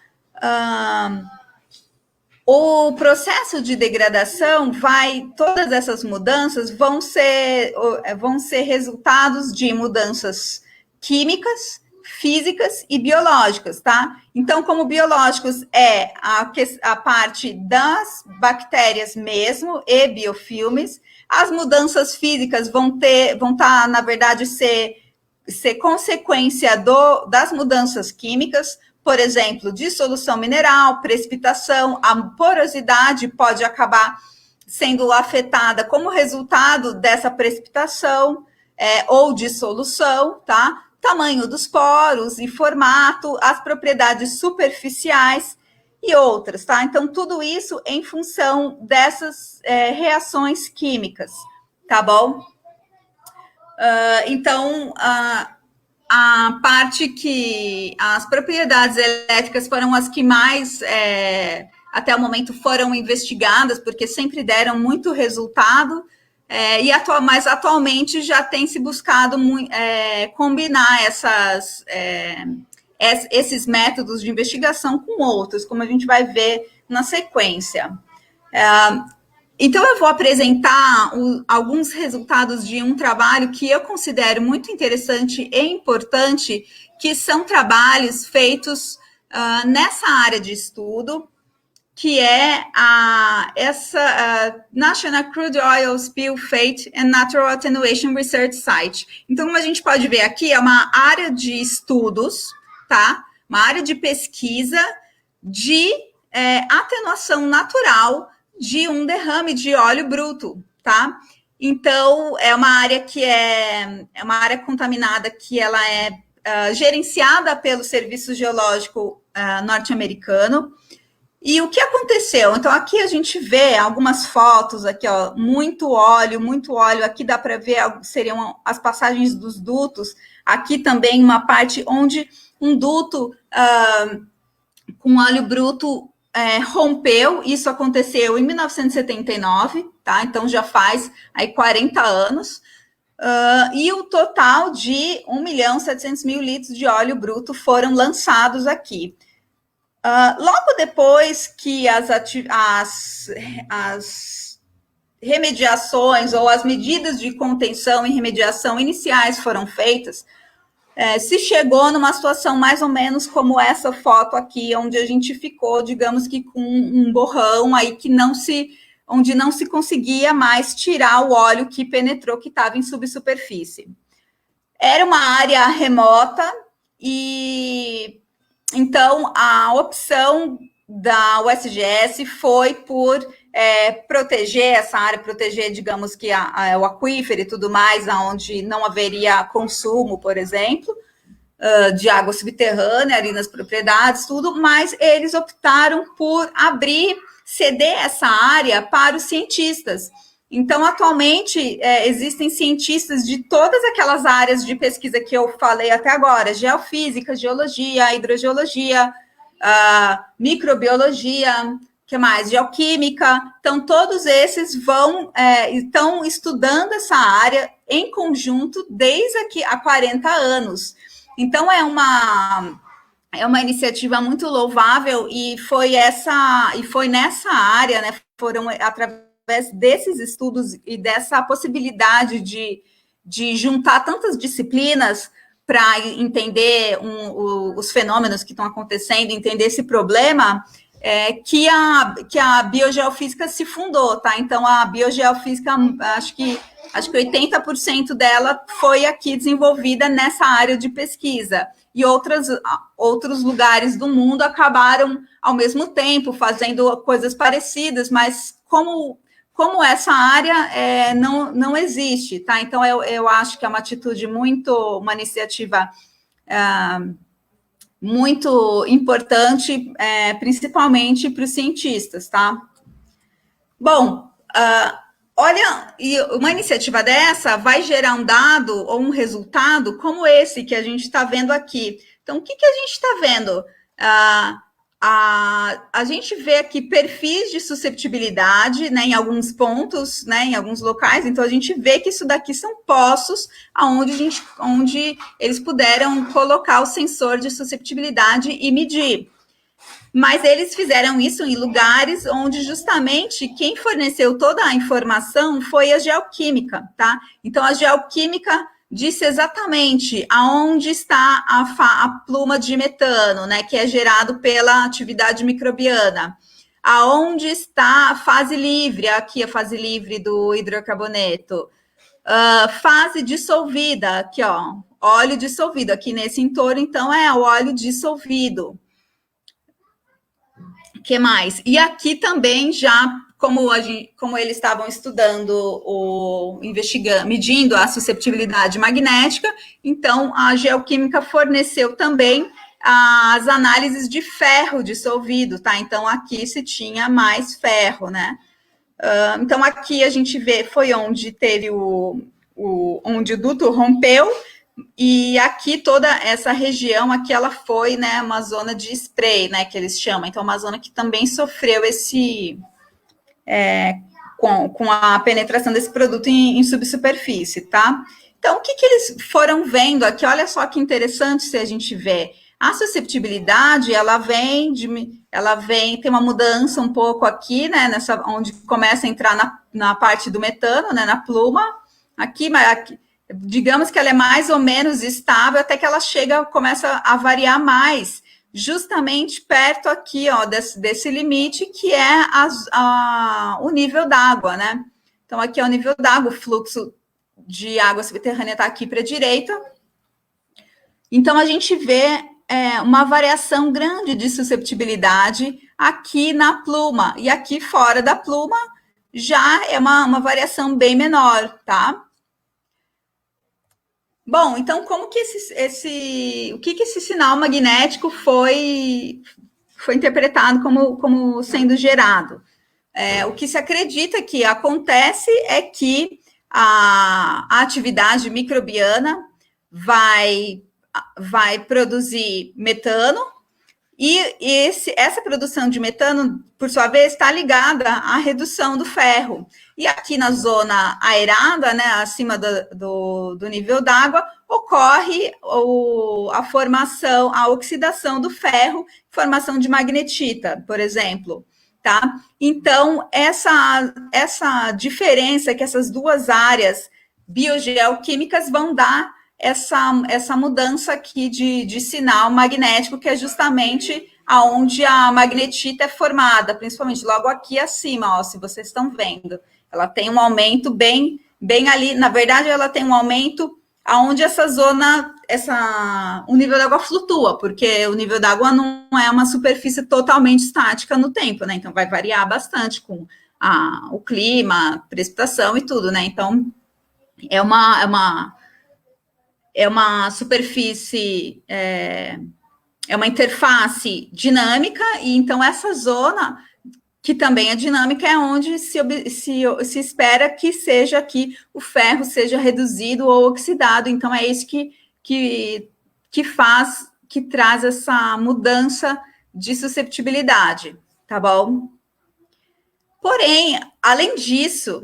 o processo de degradação todas essas mudanças vão ser resultados de mudanças químicas, físicas e biológicas, tá? Então, como biológicos é a parte das bactérias mesmo e biofilmes, as mudanças físicas vão estar, na verdade, ser consequência das mudanças químicas, por exemplo, dissolução mineral, precipitação, a porosidade pode acabar sendo afetada como resultado dessa precipitação ou dissolução, tá? Tamanho dos poros e formato, as propriedades superficiais e outras, tá? Então, tudo isso em função dessas reações químicas, tá bom? Então, a parte que as propriedades elétricas foram as que mais, até o momento, foram investigadas, porque sempre deram muito resultado, mas atualmente já tem se buscado combinar esses métodos de investigação com outros, como a gente vai ver na sequência. Então, eu vou apresentar alguns resultados de um trabalho que eu considero muito interessante e importante, que são trabalhos feitos nessa área de estudo, que é essa National Crude Oil Spill Fate and Natural Attenuation Research Site. Então, como a gente pode ver aqui, é uma área de estudos, tá? Uma área de pesquisa de atenuação natural de um derrame de óleo bruto, tá? Então, é uma área que é uma área contaminada, que ela é gerenciada pelo Serviço Geológico norte-americano. E o que aconteceu? Então, aqui a gente vê algumas fotos, aqui, ó, muito óleo, aqui dá para ver, seriam as passagens dos dutos, aqui também uma parte onde um duto com óleo bruto rompeu, isso aconteceu em 1979, tá? Então já faz aí 40 anos, e o total de 1.700.000 litros de óleo bruto foram lançados aqui. Logo depois que as remediações ou as medidas de contenção e remediação iniciais foram feitas, se chegou numa situação mais ou menos como essa foto aqui, onde a gente ficou, digamos que com um borrão aí onde não se conseguia mais tirar o óleo que penetrou, que estava em subsuperfície. Era uma área remota e então a opção da USGS foi por proteger essa área, proteger, digamos que o aquífero e tudo mais, onde não haveria consumo, por exemplo, de água subterrânea ali nas propriedades, tudo, mas eles optaram por ceder essa área para os cientistas. Então, atualmente, existem cientistas de todas aquelas áreas de pesquisa que eu falei até agora: geofísica, geologia, hidrogeologia, microbiologia, que mais? Geoquímica. Então, todos esses estão estudando essa área em conjunto desde aqui há 40 anos. Então, é uma iniciativa muito louvável e foi nessa área, né, foram através desses estudos e dessa possibilidade de juntar tantas disciplinas para entender os fenômenos que estão acontecendo, entender esse problema, que a biogeofísica se fundou, tá? Então, a biogeofísica, acho que 80% dela foi aqui desenvolvida nessa área de pesquisa. E outros lugares do mundo acabaram, ao mesmo tempo, fazendo coisas parecidas, mas como essa área não existe, tá? Então, eu acho que é uma iniciativa muito importante, principalmente para os cientistas, tá? Bom, olha, e uma iniciativa dessa vai gerar um dado ou um resultado como esse que a gente está vendo aqui. Então, o que a gente está vendo? A gente vê aqui perfis de susceptibilidade, né, em alguns pontos, né, em alguns locais. Então, a gente vê que isso daqui são poços onde eles puderam colocar o sensor de susceptibilidade e medir. Mas eles fizeram isso em lugares onde justamente quem forneceu toda a informação foi a geoquímica, tá? Então, a geoquímica disse exatamente aonde está a pluma de metano, né, que é gerado pela atividade microbiana. Aonde está a fase livre, aqui a fase livre do hidrocarboneto. Fase dissolvida, aqui, ó, óleo dissolvido. Aqui nesse entorno, então, é o óleo dissolvido. O que mais? E aqui também já, como eles estavam estudando, medindo a susceptibilidade magnética, então a geoquímica forneceu também as análises de ferro dissolvido, tá? Então aqui se tinha mais ferro, né? Então aqui a gente vê, foi onde teve onde o duto rompeu. E aqui toda essa região aqui ela foi, né, uma zona de spray, né, que eles chamam. Então uma zona que também sofreu com a penetração desse produto em subsuperfície, tá? Então o que eles foram vendo aqui? Olha só que interessante se a gente vê. A susceptibilidade, ela vem, tem uma mudança um pouco aqui, né, onde começa a entrar na parte do metano, né, na pluma, aqui, digamos que ela é mais ou menos estável até que ela começa a variar mais, justamente perto aqui, ó, desse limite, que é o nível d'água, né? Então, aqui é o nível d'água, o fluxo de água subterrânea está aqui para a direita. Então, a gente vê uma variação grande de susceptibilidade aqui na pluma, e aqui fora da pluma já é uma variação bem menor, tá? Bom, então como que o que esse sinal magnético foi interpretado como sendo gerado? O que se acredita que acontece é que a atividade microbiana vai produzir metano, e essa produção de metano, por sua vez, está ligada à redução do ferro. E aqui na zona aerada, né, acima do nível d'água, ocorre a formação, a oxidação do ferro, formação de magnetita, por exemplo. Tá? Então, essa diferença que essas duas áreas biogeoquímicas vão dar essa mudança aqui de sinal magnético, que é justamente aonde a magnetita é formada, principalmente logo aqui acima, ó, se vocês estão vendo. Ela tem um aumento bem ali, na verdade, ela tem um aumento aonde essa zona, o nível da água flutua, porque o nível da água não é uma superfície totalmente estática no tempo, né? Então vai variar bastante com o clima, precipitação e tudo, né? Então é uma superfície, é uma interface dinâmica, e então essa zona que também é dinâmica, é onde se espera que seja aqui o ferro seja reduzido ou oxidado. Então, é isso que faz, que traz essa mudança de susceptibilidade, tá bom? Porém, além disso,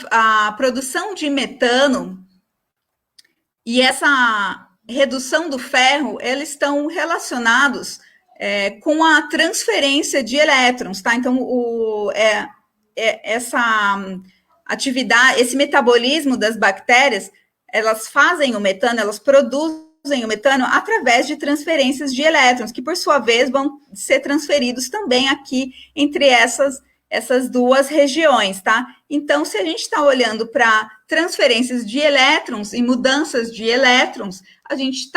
a produção de metano e essa redução do ferro, eles estão relacionados com a transferência de elétrons, tá? Então, essa atividade, esse metabolismo das bactérias, elas fazem o metano, elas produzem o metano através de transferências de elétrons, que por sua vez vão ser transferidos também aqui entre essas duas regiões, tá? Então, se a gente está olhando para transferências de elétrons e mudanças de elétrons, a gente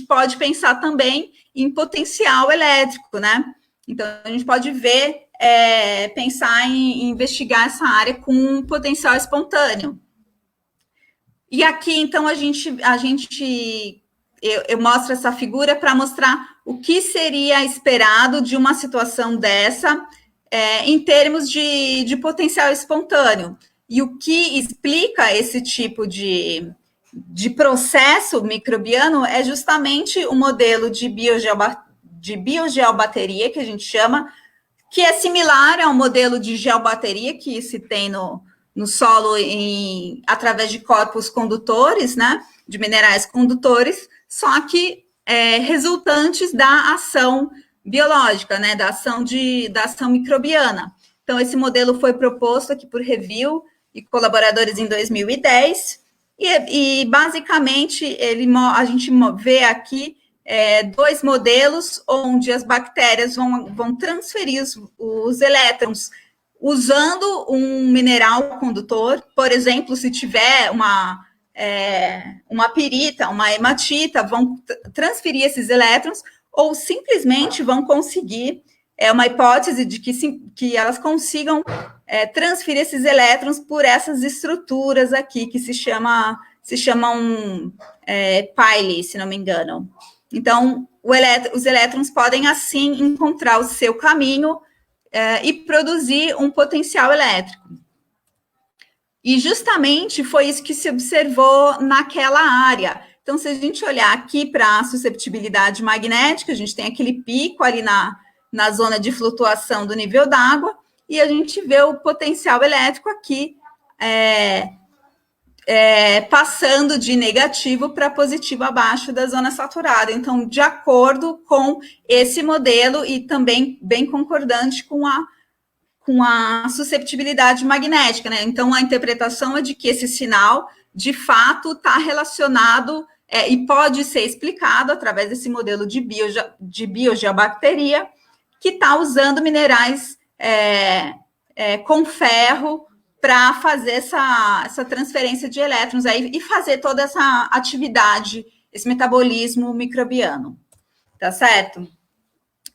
pode pensar também em potencial elétrico, né? Então, a gente pode ver, pensar em investigar essa área com potencial espontâneo. E aqui, então, eu mostro essa figura para mostrar o que seria esperado de uma situação dessa, em termos de potencial espontâneo. E o que explica esse tipo de processo microbiano é justamente o modelo de biogeobateria, que a gente chama, que é similar ao modelo de geobateria que se tem no solo através de corpos condutores, né, de minerais condutores, só que resultantes da ação biológica, né, da ação microbiana. Então, esse modelo foi proposto aqui por Review e colaboradores em 2010, e basicamente a gente vê aqui dois modelos onde as bactérias vão transferir os elétrons usando um mineral condutor. Por exemplo, se tiver uma pirita, uma hematita, vão transferir esses elétrons, ou simplesmente vão conseguir, uma hipótese de que elas consigam transferir esses elétrons por essas estruturas aqui, que se chamam pile, se não me engano. Então, os elétrons podem, assim, encontrar o seu caminho e produzir um potencial elétrico. E justamente foi isso que se observou naquela área. Então, se a gente olhar aqui para a susceptibilidade magnética, a gente tem aquele pico ali na zona de flutuação do nível d'água, e a gente vê o potencial elétrico aqui passando de negativo para positivo abaixo da zona saturada. Então, de acordo com esse modelo e também bem concordante com a susceptibilidade magnética, né? Então, a interpretação é de que esse sinal, de fato, está relacionado e pode ser explicado através desse modelo de biogeobacteria, que está usando minerais com ferro para fazer essa transferência de elétrons aí, e fazer toda essa atividade, esse metabolismo microbiano. Tá certo?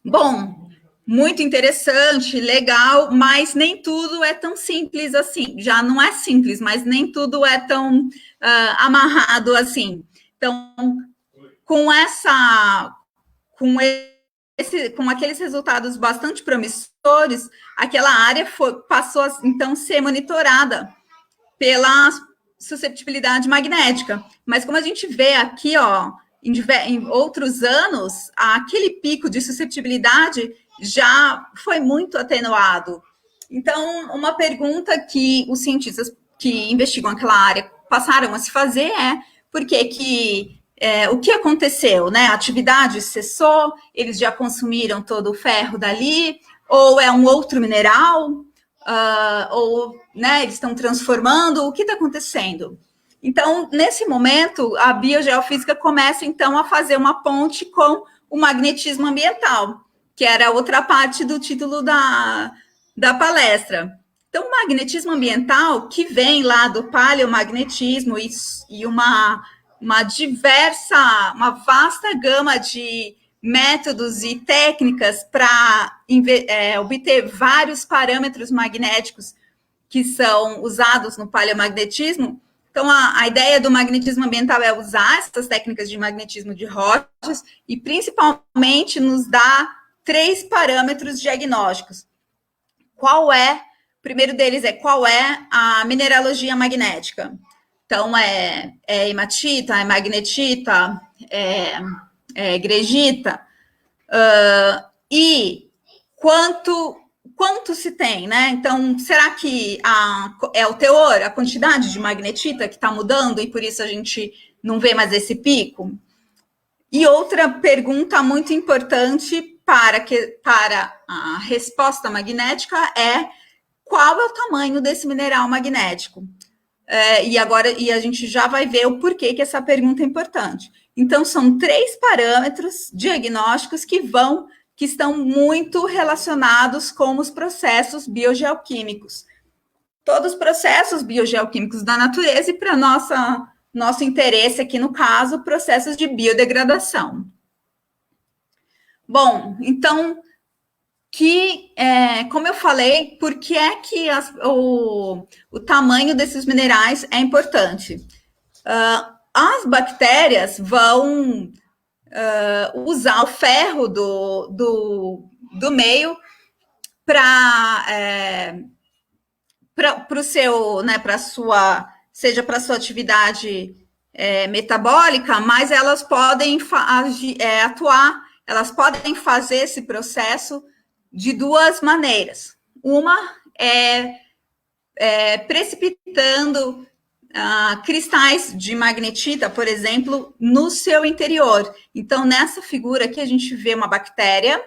Bom, muito interessante, legal, mas nem tudo é tão simples assim. Já não é simples, mas nem tudo é tão amarrado assim. Então, com aqueles resultados bastante promissores, aquela área passou a, então, ser monitorada pela susceptibilidade magnética. Mas como a gente vê aqui, ó, em outros anos, aquele pico de susceptibilidade já foi muito atenuado. Então, uma pergunta que os cientistas que investigam aquela área passaram a se fazer por que o que aconteceu, né? A atividade cessou, eles já consumiram todo o ferro dali, ou é um outro mineral, ou, né, eles estão transformando, o que está acontecendo? Então, nesse momento, a biogeofísica começa, então, a fazer uma ponte com o magnetismo ambiental, que era outra parte do título da palestra. Então, o magnetismo ambiental, que vem lá do paleomagnetismo e uma vasta gama de métodos e técnicas para obter vários parâmetros magnéticos que são usados no paleomagnetismo, Então, a ideia do magnetismo ambiental é usar essas técnicas de magnetismo de rochas e, principalmente, nos dá 3 parâmetros diagnósticos. O primeiro deles é qual é a mineralogia magnética. Então, é hematita, é magnetita, é gregita, e quanto se tem, né? Então, será que é o teor, a quantidade de magnetita que está mudando e por isso a gente não vê mais esse pico? E outra pergunta muito importante para a resposta magnética é qual é o tamanho desse mineral magnético? E a gente já vai ver o porquê que essa pergunta é importante. Então, são 3 parâmetros diagnósticos que estão muito relacionados com os processos biogeoquímicos. Todos os processos biogeoquímicos da natureza e para nosso interesse aqui, no caso, processos de biodegradação. Bom, então, como eu falei, por que é que o tamanho desses minerais é importante? As bactérias vão usar o ferro do meio para o seu, né, seja para a sua atividade metabólica, mas elas podem atuar, elas podem fazer esse processo de 2 maneiras. Uma é precipitando cristais de magnetita, por exemplo, no seu interior. Então, nessa figura aqui, a gente vê uma bactéria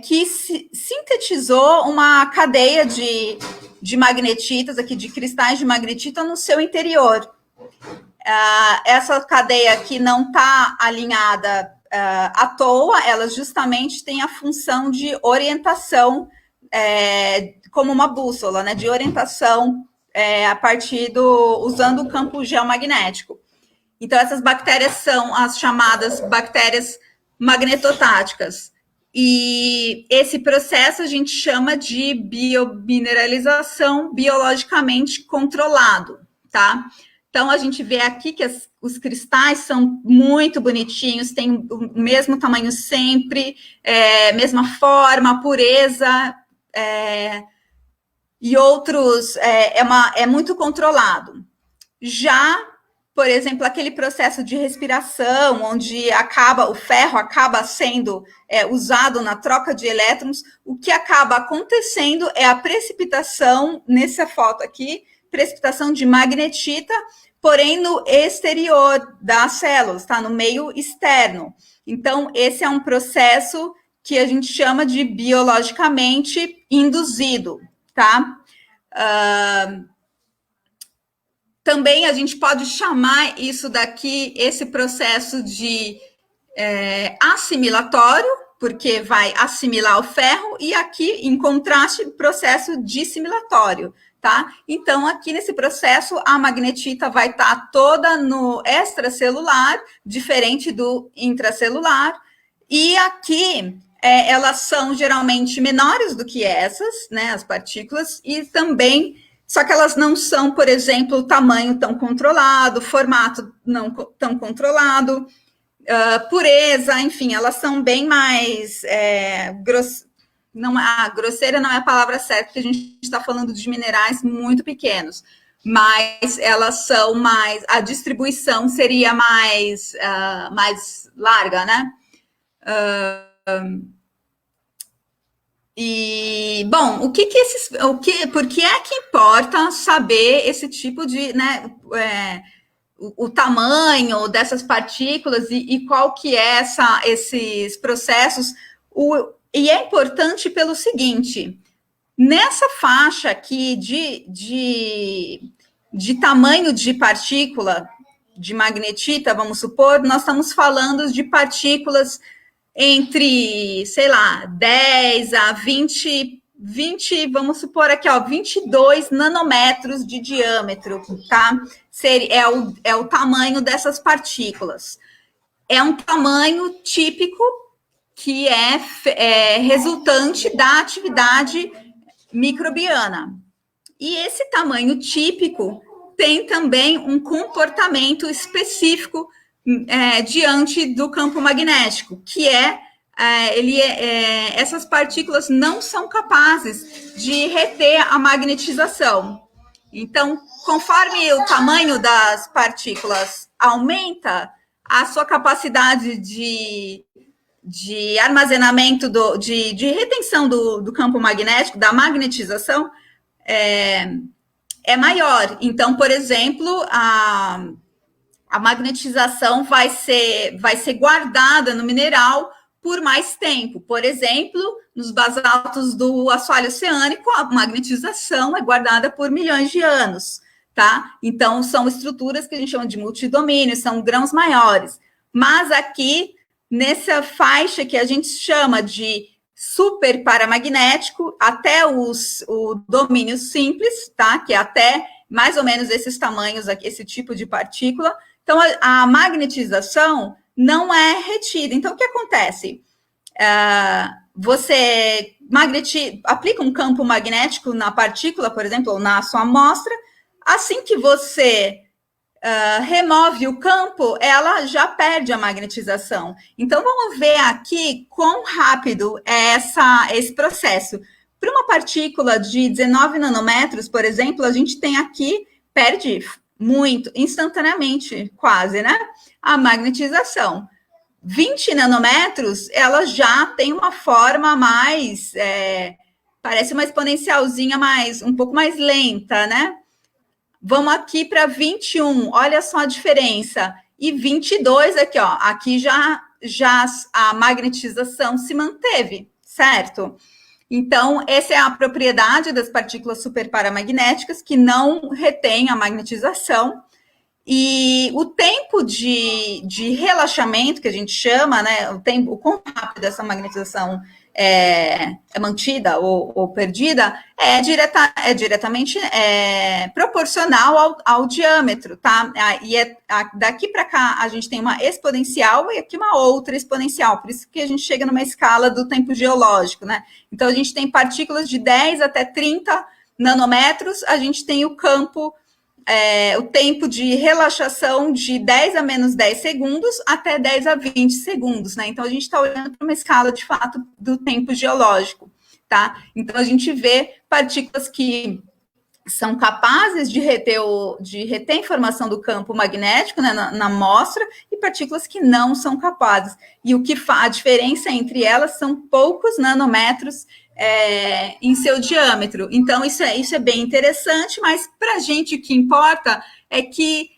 que sintetizou uma cadeia de magnetitas, aqui, de cristais de magnetita no seu interior. Essa cadeia aqui não está alinhada à toa, ela justamente tem a função de orientação, como uma bússola, né, de orientação usando o campo geomagnético. Então, essas bactérias são as chamadas bactérias magnetotáticas. E esse processo a gente chama de biomineralização biologicamente controlado, tá? Então, a gente vê aqui que os cristais são muito bonitinhos, têm o mesmo tamanho sempre, mesma forma, pureza, e outros é muito controlado. Já, por exemplo, aquele processo de respiração, onde o ferro acaba sendo usado na troca de elétrons, o que acaba acontecendo é a precipitação, nessa foto aqui, precipitação de magnetita, porém no exterior das células, tá? No meio externo. Então, esse é um processo que a gente chama de biologicamente induzido, tá? Também a gente pode chamar isso daqui, esse processo de assimilatório, porque vai assimilar o ferro, e aqui, em contraste, processo dissimilatório, tá? Então, aqui nesse processo, a magnetita vai estar toda no extracelular, diferente do intracelular, e aqui elas são geralmente menores do que essas, né, as partículas, e também, só que elas não são, por exemplo, tamanho tão controlado, formato não tão controlado, pureza, enfim, elas são bem mais grosseira não é a palavra certa, porque a gente está falando de minerais muito pequenos, mas elas são mais, a distribuição seria mais larga, né? E, bom, por que é que importa saber esse tipo de, né, o tamanho dessas partículas e qual que é esses processos? E é importante pelo seguinte, nessa faixa aqui de tamanho de partícula, de magnetita, vamos supor, nós estamos falando de partículas entre, sei lá, 10 a 20, vamos supor aqui, 22 nanômetros de diâmetro, tá? É o tamanho dessas partículas. É um tamanho típico que é resultante da atividade microbiana. E esse tamanho típico tem também um comportamento específico diante do campo magnético, que essas partículas não são capazes de reter a magnetização. Então, conforme o tamanho das partículas aumenta, a sua capacidade de armazenamento, de retenção do campo magnético, da magnetização, é maior. Então, por exemplo, a magnetização vai ser guardada no mineral por mais tempo. Por exemplo, nos basaltos do assoalho oceânico, a magnetização é guardada por milhões de anos, tá? Então, são estruturas que a gente chama de multidomínio, são grãos maiores. Mas aqui, nessa faixa que a gente chama de super paramagnético, até o domínio simples, tá? Que é até mais ou menos esses tamanhos aqui, esse tipo de partícula. Então, a magnetização não é retida. Então, o que acontece? Você aplica um campo magnético na partícula, por exemplo, ou na sua amostra. Assim que você remove o campo, ela já perde a magnetização. Então, vamos ver aqui quão rápido é esse processo. Para uma partícula de 19 nanômetros, por exemplo, a gente tem aqui, perde muito, instantaneamente, quase, né? A magnetização. 20 nanômetros, ela já tem uma forma mais, parece uma exponencialzinha um pouco mais lenta, né? Vamos aqui para 21, olha só a diferença. E 22 aqui, ó, aqui já a magnetização se manteve, certo? Então, essa é a propriedade das partículas superparamagnéticas, que não retém a magnetização. E o tempo de relaxamento, que a gente chama, né, o quão rápido essa magnetização é mantida ou perdida, é diretamente proporcional ao diâmetro, tá? E daqui para cá a gente tem uma exponencial e aqui uma outra exponencial, por isso que a gente chega numa escala do tempo geológico, né? Então, a gente tem partículas de 10 até 30 nanômetros, a gente tem o campo, o tempo de relaxação de 10 a menos 10 segundos até 10 a 20 segundos, né? Então, a gente está olhando para uma escala, de fato, do tempo geológico, tá? Então, a gente vê partículas que são capazes de reter a informação do campo magnético, né, na amostra, e partículas que não são capazes. E a diferença entre elas são poucos nanômetros em seu diâmetro. Então, isso é bem interessante, mas para a gente o que importa é que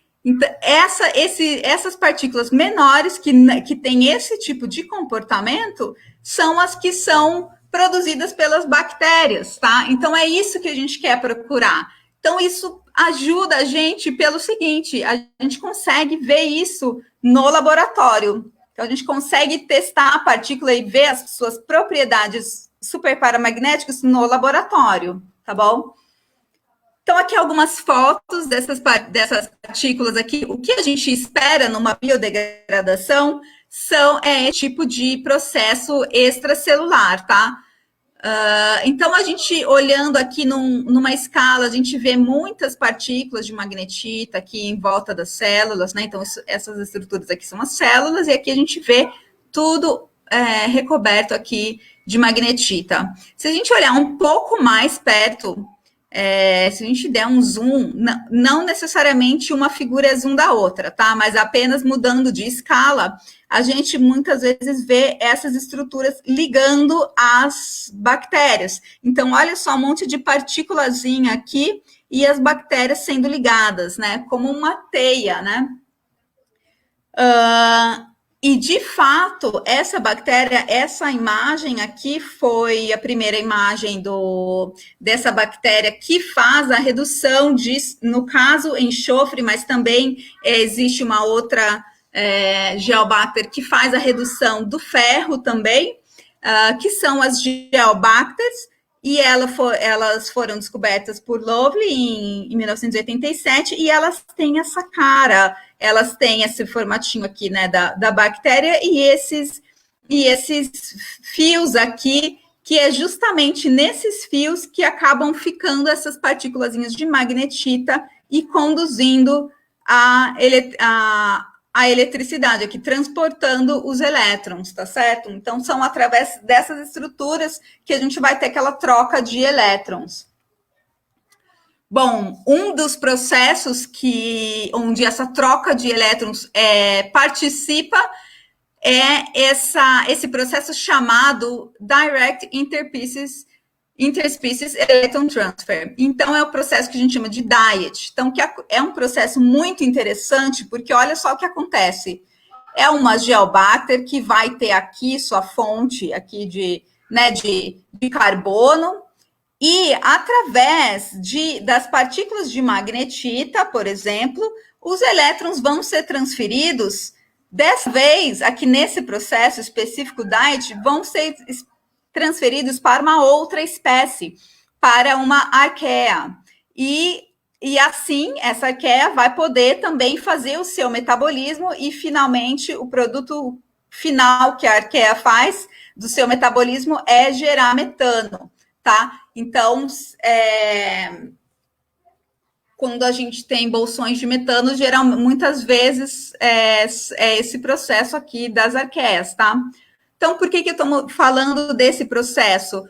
essas partículas menores que têm esse tipo de comportamento são as que são produzidas pelas bactérias, tá? Então, é isso que a gente quer procurar. Então, isso ajuda a gente pelo seguinte, a gente consegue ver isso no laboratório. Então, a gente consegue testar a partícula e ver as suas propriedades superparamagnéticas no laboratório, tá bom? Então, aqui algumas fotos dessas partículas aqui. O que a gente espera numa biodegradação esse tipo de processo extracelular, tá? Então, a gente, olhando aqui numa escala, a gente vê muitas partículas de magnetita aqui em volta das células, né? Então, essas estruturas aqui são as células, e aqui a gente vê tudo recoberto aqui de magnetita. Se a gente olhar um pouco mais perto, se a gente der um zoom, não necessariamente uma figura é zoom da outra, tá? Mas apenas mudando de escala, a gente muitas vezes vê essas estruturas ligando as bactérias. Então, olha só, um monte de partículazinha aqui e as bactérias sendo ligadas, né? Como uma teia, né? E, de fato, essa bactéria, essa imagem aqui foi a primeira imagem dessa bactéria que faz a redução no caso, enxofre, mas também existe uma outra Geobacter que faz a redução do ferro também, que são as Geobacters, e elas foram descobertas por Lovely em 1987, e elas têm essa cara, elas têm esse formatinho aqui, né, da bactéria, e esses fios aqui, que é justamente nesses fios que acabam ficando essas partículazinhas de magnetita e conduzindo a eletricidade, aqui transportando os elétrons, tá certo? Então, são através dessas estruturas que a gente vai ter aquela troca de elétrons. Bom, um dos processos onde essa troca de elétrons participa esse processo chamado Direct Interspecies Electron Transfer. Então, é o processo que a gente chama de DIET. Então, que é um processo muito interessante, porque olha só o que acontece. É uma geobacter que vai ter aqui sua fonte aqui de carbono, e através das partículas de magnetita, por exemplo, os elétrons vão ser transferidos. Dessa vez, aqui nesse processo específico DIET, vão ser transferidos para uma outra espécie, para uma arqueia. E assim, essa arqueia vai poder também fazer o seu metabolismo e, finalmente, o produto final que a arqueia faz do seu metabolismo é gerar metano, tá? Então, quando a gente tem bolsões de metano, muitas vezes é esse processo aqui das arqueias, tá? Então, por que eu estou falando desse processo?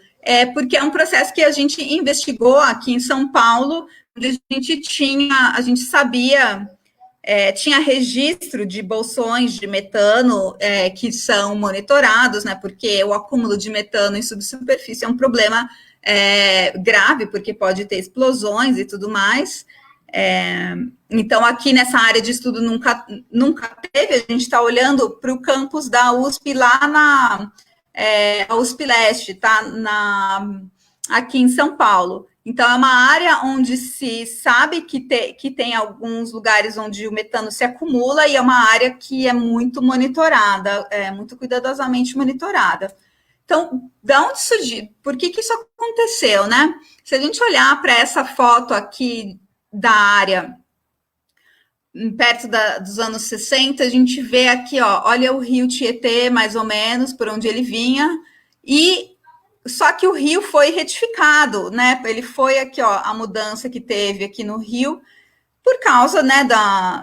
Porque é um processo que a gente investigou aqui em São Paulo, onde a gente sabia, tinha registro de bolsões de metano que são monitorados, né? Porque o acúmulo de metano em subsuperfície é um problema grave, porque pode ter explosões e tudo mais. Então, aqui nessa área de estudo nunca teve, a gente está olhando para o campus da USP lá a USP Leste, tá? Aqui em São Paulo. Então, é uma área onde se sabe que tem alguns lugares onde o metano se acumula, e é uma área que é muito monitorada, muito cuidadosamente monitorada. Então, da onde surgiu? Por que isso aconteceu, né? Se a gente olhar para essa foto aqui da área perto dos anos 60, a gente vê aqui, ó, olha o rio Tietê, mais ou menos, por onde ele vinha, e só que o rio foi retificado, né? Ele foi aqui, ó, a mudança que teve aqui no rio, por causa, né,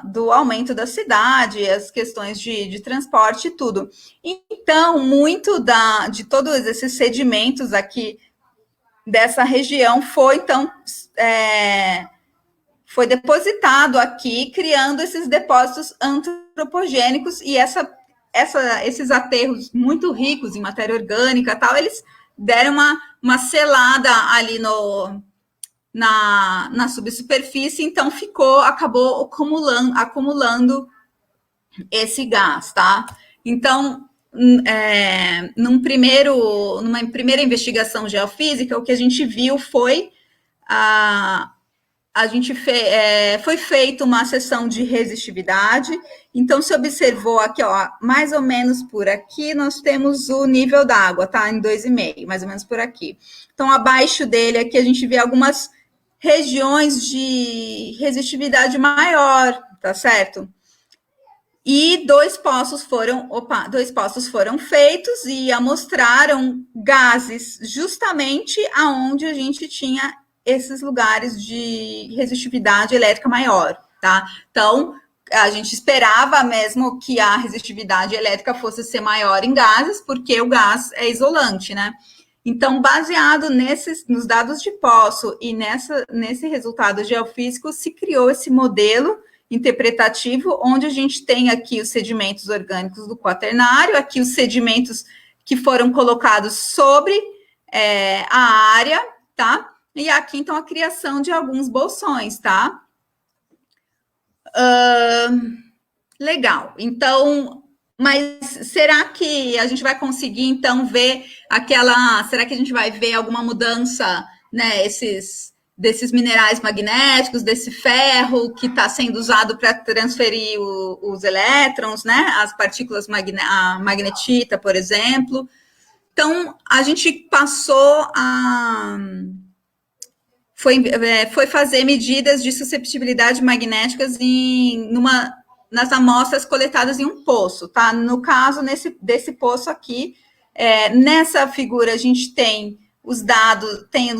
do aumento da cidade, as questões de transporte e tudo. Então, muito de todos esses sedimentos aqui dessa região foi depositado aqui, criando esses depósitos antropogênicos, e esses aterros muito ricos em matéria orgânica, tal, eles deram uma selada ali na subsuperfície, então acabou acumulando esse gás, tá? Então, numa primeira investigação geofísica, o que a gente viu foi foi feita uma seção de resistividade. Então, se observou aqui, ó, mais ou menos por aqui, nós temos o nível da água, tá? Em 2,5, mais ou menos por aqui. Então, abaixo dele aqui, a gente vê algumas regiões de resistividade maior, tá certo? E dois poços foram feitos e amostraram gases justamente aonde a gente tinha esses lugares de resistividade elétrica maior, tá? Então, a gente esperava mesmo que a resistividade elétrica fosse ser maior em gases, porque o gás é isolante, né? Então, baseado nos dados de poço e nesse resultado geofísico, se criou esse modelo interpretativo, onde a gente tem aqui os sedimentos orgânicos do quaternário, aqui os sedimentos que foram colocados sobre a área, tá? E aqui, então, a criação de alguns bolsões, tá? Legal. Então, mas será que a gente vai conseguir, então, ver será que a gente vai ver alguma mudança, né, desses minerais magnéticos, desse ferro que está sendo usado para transferir os elétrons, né, as partículas a magnetita, por exemplo? Então, a gente passou foi fazer medidas de susceptibilidade magnéticas nas amostras coletadas em um poço, tá? No caso, desse poço aqui, nessa figura a gente tem os dados, tem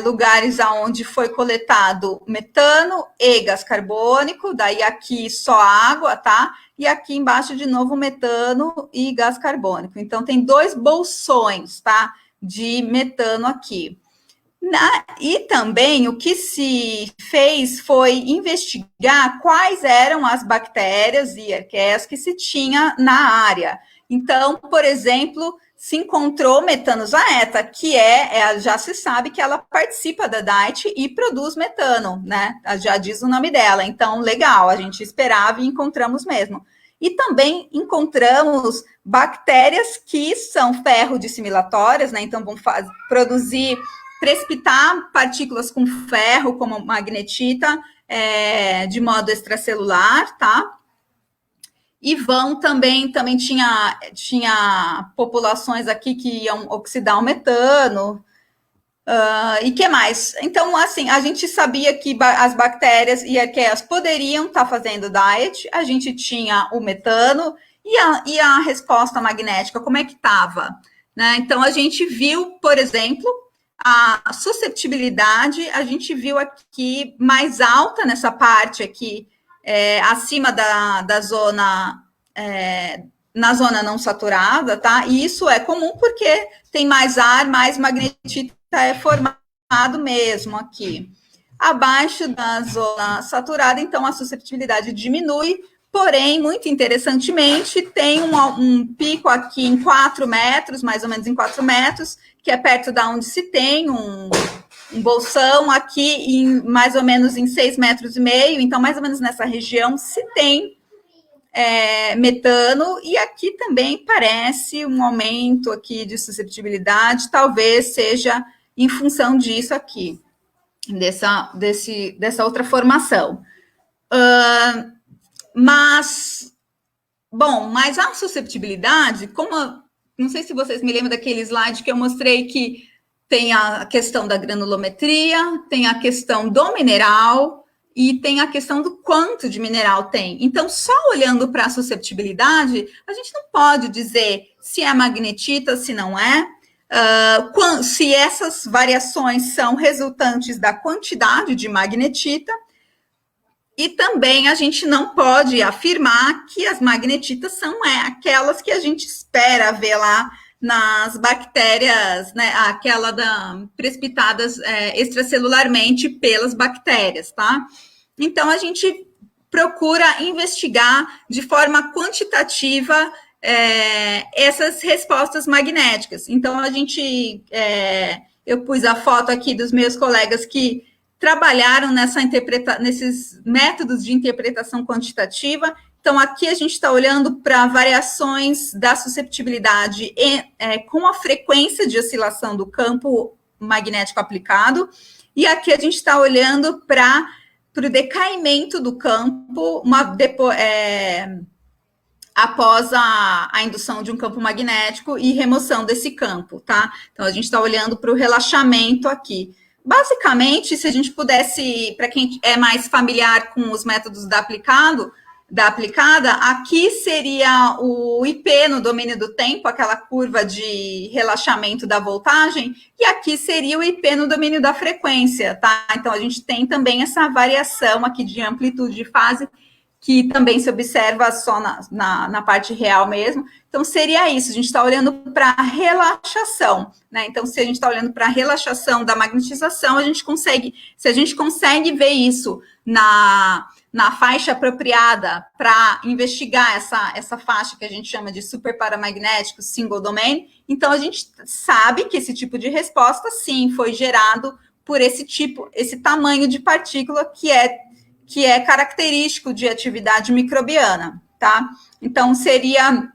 lugares onde foi coletado metano e gás carbônico, daí aqui só água, tá? E aqui embaixo, de novo, metano e gás carbônico. Então, tem 2 bolsões, tá? De metano aqui. E também o que se fez foi investigar quais eram as bactérias e arqueias que se tinha na área. Então, por exemplo, se encontrou metanozoeta, que já se sabe que ela participa da diet e produz metano, né? Já diz o nome dela. Então, legal, a gente esperava e encontramos mesmo. E também encontramos bactérias que são ferro-dissimilatórias, né? Então, vão precipitar partículas com ferro, como magnetita, de modo extracelular, tá? E também tinha populações aqui que iam oxidar o metano. E que mais? Então, assim, a gente sabia que as bactérias e arqueias poderiam estar fazendo diet, a gente tinha o metano e a resposta magnética, como é que estava? Né? Então, a gente viu, por exemplo, a susceptibilidade, a gente viu aqui mais alta nessa parte aqui, acima da zona, na zona não saturada, tá? E isso é comum porque tem mais ar, mais magnetita é formado mesmo aqui. Abaixo da zona saturada, então, a susceptibilidade diminui, porém, muito interessantemente, tem um pico aqui em 4 metros, mais ou menos em 4 metros, que é perto da onde se tem um bolsão, aqui mais ou menos em 6,5 metros, então mais ou menos nessa região se tem metano, e aqui também parece um aumento aqui de susceptibilidade, talvez seja em função disso aqui, dessa outra formação. Mas a susceptibilidade, não sei se vocês me lembram daquele slide que eu mostrei que tem a questão da granulometria, tem a questão do mineral e tem a questão do quanto de mineral tem. Então, só olhando para a susceptibilidade, a gente não pode dizer se é magnetita, se não é, se essas variações são resultantes da quantidade de magnetita. E também a gente não pode afirmar que as magnetitas são aquelas que a gente espera ver lá nas bactérias, né, precipitadas extracelularmente pelas bactérias, tá? Então, a gente procura investigar de forma quantitativa essas respostas magnéticas. Então, eu pus a foto aqui dos meus colegas que trabalharam nesses métodos de interpretação quantitativa. Então, aqui a gente está olhando para variações da susceptibilidade com a frequência de oscilação do campo magnético aplicado, e aqui a gente está olhando para o decaimento do campo após a indução de um campo magnético e remoção desse campo, tá? Então, a gente está olhando para o relaxamento aqui. Basicamente, se a gente pudesse, para quem é mais familiar com os métodos da aplicada, aqui seria o IP no domínio do tempo, aquela curva de relaxamento da voltagem, e aqui seria o IP no domínio da frequência, tá? Então, a gente tem também essa variação aqui de amplitude de fase, que também se observa só na parte real mesmo. Então, seria isso, a gente está olhando para a relaxação, né? Então, se a gente está olhando para a relaxação da magnetização, se a gente consegue ver isso na faixa apropriada para investigar essa faixa que a gente chama de superparamagnético single domain, então a gente sabe que esse tipo de resposta, sim, foi gerado por esse tamanho de partícula que é característico de atividade microbiana, tá? Então, seria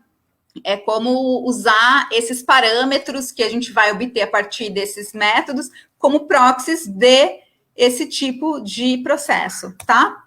como usar esses parâmetros que a gente vai obter a partir desses métodos como proxies de esse tipo de processo, tá?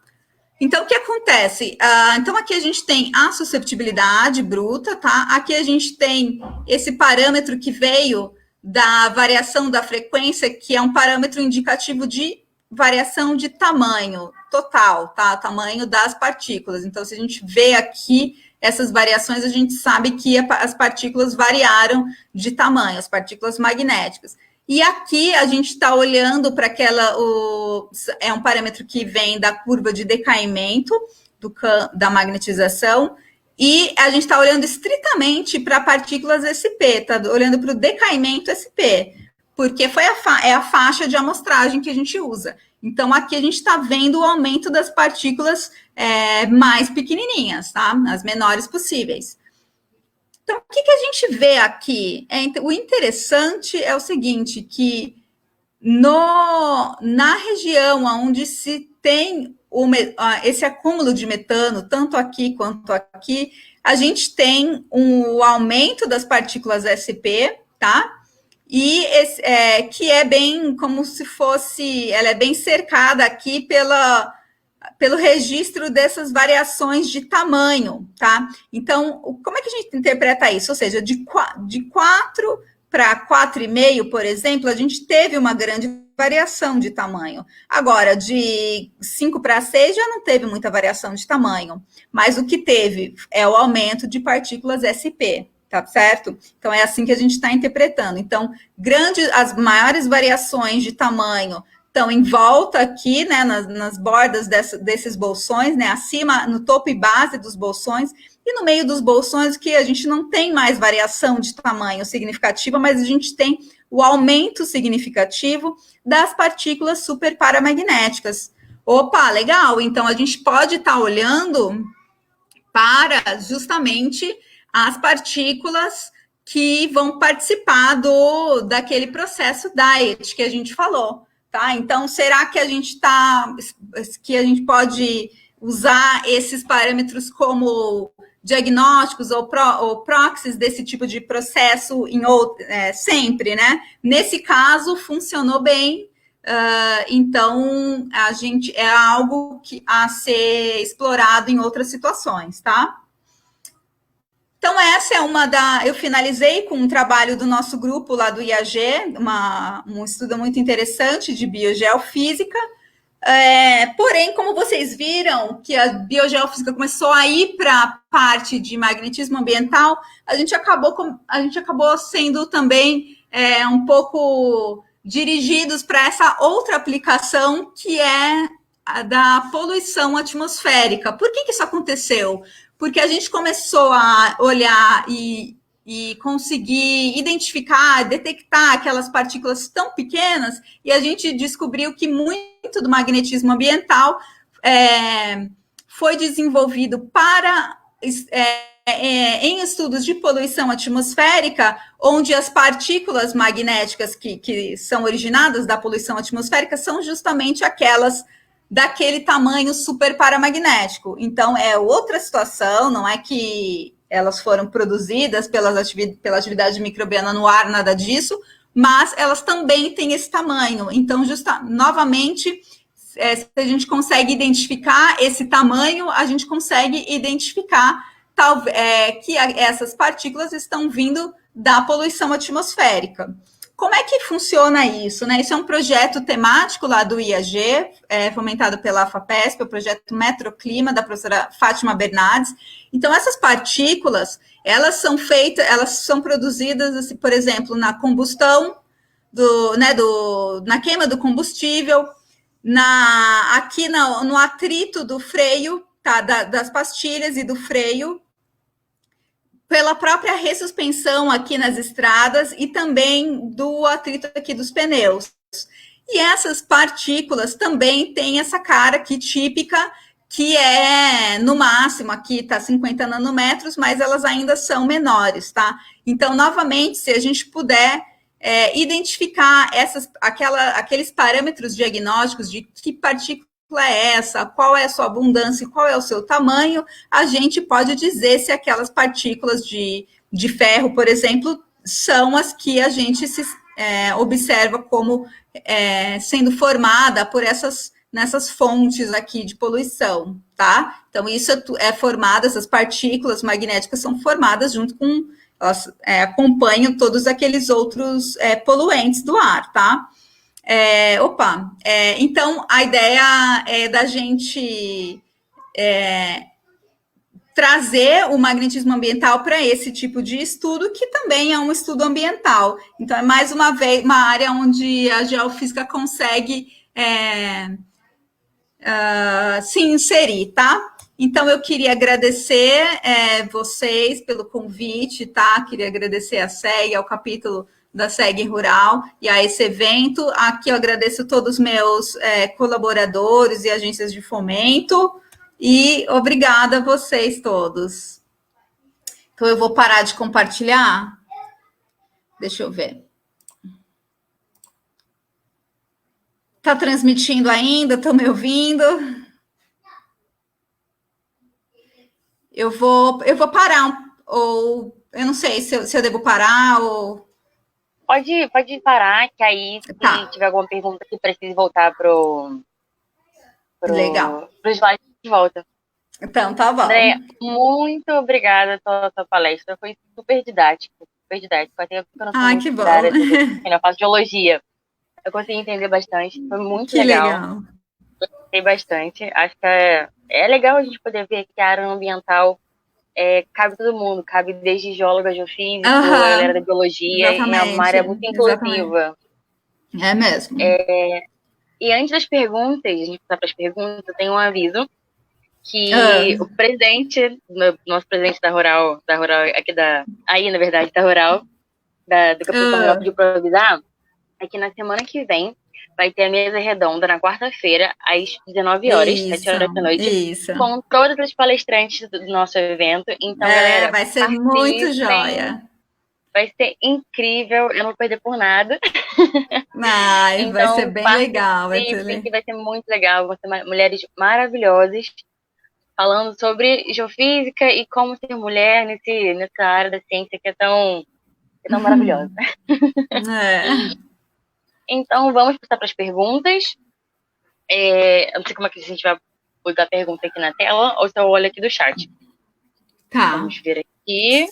Então, o que acontece? Então, aqui a gente tem a susceptibilidade bruta, tá? Aqui a gente tem esse parâmetro que veio da variação da frequência, que é um parâmetro indicativo de variação de tamanho total, tá? Tamanho das partículas. Então, se a gente vê aqui essas variações, a gente sabe que as partículas variaram de tamanho, as partículas magnéticas. E aqui a gente está olhando para é um parâmetro que vem da curva de decaimento da magnetização, e a gente está olhando estritamente para partículas SP, está olhando para o decaimento SP, porque é a faixa de amostragem que a gente usa. Então, aqui a gente está vendo o aumento das partículas mais pequenininhas, tá? As menores possíveis. Então, o que a gente vê aqui? O interessante é o seguinte, que na região onde se tem esse acúmulo de metano, tanto aqui quanto aqui, a gente tem o aumento das partículas SP, tá? E que é bem como se fosse, ela é bem cercada aqui pelo registro dessas variações de tamanho, tá? Então, como é que a gente interpreta isso? Ou seja, de 4 para 4,5, por exemplo, a gente teve uma grande variação de tamanho. Agora, de 5 para 6 já não teve muita variação de tamanho, mas o que teve é o aumento de partículas SP, tá certo? Então, é assim que a gente está interpretando. Então, as maiores variações de tamanho estão em volta aqui, né, nas bordas desses bolsões, né, acima, no topo e base dos bolsões, e no meio dos bolsões que a gente não tem mais variação de tamanho significativa, mas a gente tem o aumento significativo das partículas superparamagnéticas. Opa, legal! Então, a gente pode estar olhando para justamente as partículas que vão participar daquele processo diet que a gente falou. Tá? Então, será que a gente pode usar esses parâmetros como diagnósticos ou proxies desse tipo de processo sempre, né? Nesse caso, funcionou bem. Então, é algo a ser explorado em outras situações, tá? Então, essa é eu finalizei com um trabalho do nosso grupo lá do IAG, um estudo muito interessante de biogeofísica. Porém, como vocês viram que a biogeofísica começou a ir para a parte de magnetismo ambiental, a gente acabou sendo também um pouco dirigidos para essa outra aplicação, que é a da poluição atmosférica. Por que isso aconteceu? Porque a gente começou a olhar e conseguir identificar, detectar aquelas partículas tão pequenas, e a gente descobriu que muito do magnetismo ambiental foi desenvolvido em estudos de poluição atmosférica, onde as partículas magnéticas que são originadas da poluição atmosférica são justamente aquelas daquele tamanho super paramagnético. Então, é outra situação, não é que elas foram produzidas pela atividade microbiana no ar, nada disso, mas elas também têm esse tamanho. Então, novamente, se a gente consegue identificar esse tamanho, a gente consegue identificar que essas partículas estão vindo da poluição atmosférica. Como é que funciona isso, né? Isso é um projeto temático lá do IAG, fomentado pela FAPESP, o projeto Metroclima, da professora Fátima Bernardes. Então, essas partículas, elas são produzidas, assim, por exemplo, na combustão, na queima do combustível, aqui no atrito do freio, tá? Das pastilhas e do freio, pela própria ressuspensão aqui nas estradas e também do atrito aqui dos pneus. E essas partículas também têm essa cara aqui típica, que é, no máximo, aqui está 50 nanômetros, mas elas ainda são menores, tá? Então, novamente, se a gente puder identificar aqueles parâmetros diagnósticos de que partícula é essa, qual é a sua abundância, qual é o seu tamanho, a gente pode dizer se aquelas partículas de ferro, por exemplo, são as que a gente observa como sendo formada nessas fontes aqui de poluição, tá? Então, isso essas partículas magnéticas são formadas junto com, elas acompanham todos aqueles outros poluentes do ar, tá? Então, a ideia é da gente trazer o magnetismo ambiental para esse tipo de estudo, que também é um estudo ambiental. Então, é mais uma vez uma área onde a geofísica consegue se inserir, tá? Então, eu queria agradecer vocês pelo convite, tá? Queria agradecer a SEG, ao capítulo da SEG Rural e a esse evento. Aqui eu agradeço todos os meus colaboradores e agências de fomento e obrigada a vocês todos. Então, eu vou parar de compartilhar. Deixa eu ver. Tá transmitindo ainda? Estão me ouvindo? Eu vou parar, ou eu não sei se eu devo parar ou. Pode parar, que aí, se tiver alguma pergunta que precise voltar Legal. pro slide, de volta. Então, tá bom. André, muito obrigada pela sua palestra. Foi super didático. Super didático. Até porque eu não sou muito que bom. da área eu faço geologia. Eu consegui entender bastante. Foi muito legal. Gostei bastante. Acho que é legal a gente poder ver que a área ambiental cabe todo mundo. Cabe desde geólogo a geofísico, a galera da biologia. E é uma área muito inclusiva. É mesmo. E antes das perguntas, a gente passar para as perguntas, eu tenho um aviso que o presidente, nosso presidente da Rural aqui aí, na verdade, da Rural, do Capitão Rural pediu para avisar, é que na semana que vem vai ter a mesa redonda na quarta-feira, às 19 horas, 7 horas da noite, com todas as palestrantes do nosso evento. Então, galera, vai ser muito joia. Vai ser incrível, eu não vou perder por nada. Então, vai ser bem legal. Vai ser muito legal, vão ser mulheres maravilhosas, falando sobre geofísica e como ser mulher nessa área da ciência que é tão maravilhosa. Então, vamos passar para as perguntas. Eu não sei como é que a gente vai botar a pergunta aqui na tela, ou se eu olho aqui do chat. Tá. Vamos ver aqui.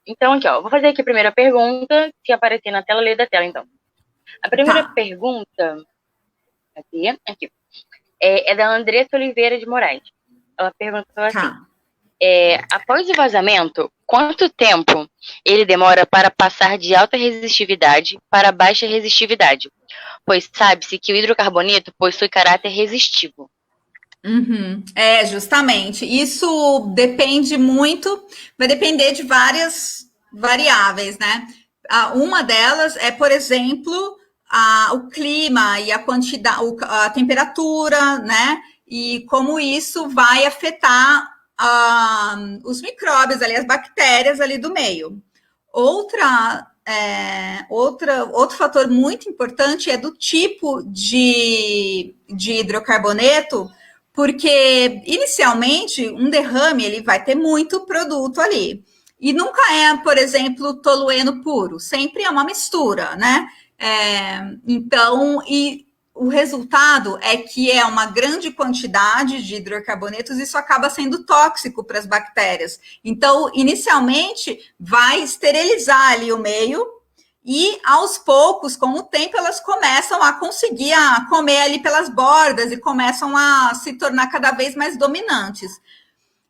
Então, aqui, ó, vou fazer aqui a primeira pergunta. Se aparecer na tela, leio da tela, então. A primeira pergunta, aqui, é da Andressa Oliveira de Moraes. Ela perguntou assim, após o vazamento, quanto tempo ele demora para passar de alta resistividade para baixa resistividade? Pois sabe-se que o hidrocarboneto possui caráter resistivo. Justamente. Isso depende muito, vai depender de várias variáveis, né? Uma delas é, por exemplo, o clima e a quantidade, a temperatura, né? E como isso vai afetar os micróbios ali, as bactérias ali do meio. Outro fator muito importante é do tipo de hidrocarboneto, porque inicialmente um derrame ele vai ter muito produto ali. E nunca é, por exemplo, tolueno puro, sempre é uma mistura, né? Então, o resultado é que é uma grande quantidade de hidrocarbonetos, isso acaba sendo tóxico para as bactérias. Então, inicialmente, vai esterilizar ali o meio e, aos poucos, com o tempo, elas começam a conseguir comer ali pelas bordas e começam a se tornar cada vez mais dominantes.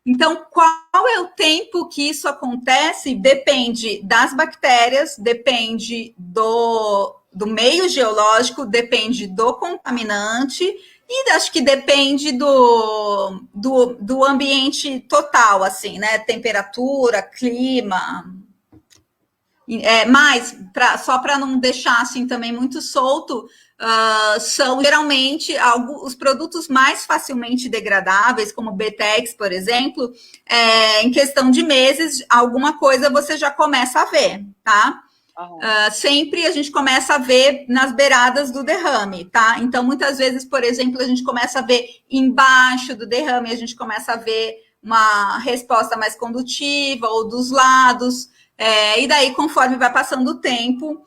Então, qual é o tempo que isso acontece? Depende das bactérias, depende do meio geológico, depende do contaminante e acho que depende do ambiente total, assim, né? Temperatura, clima. Mas, só para não deixar assim também muito solto, são geralmente os produtos mais facilmente degradáveis, como Betex, por exemplo, em questão de meses, alguma coisa você já começa a ver, tá? Sempre a gente começa a ver nas beiradas do derrame, tá? Então, muitas vezes, por exemplo, a gente começa a ver embaixo do derrame, a gente começa a ver uma resposta mais condutiva ou dos lados, e daí, conforme vai passando o tempo,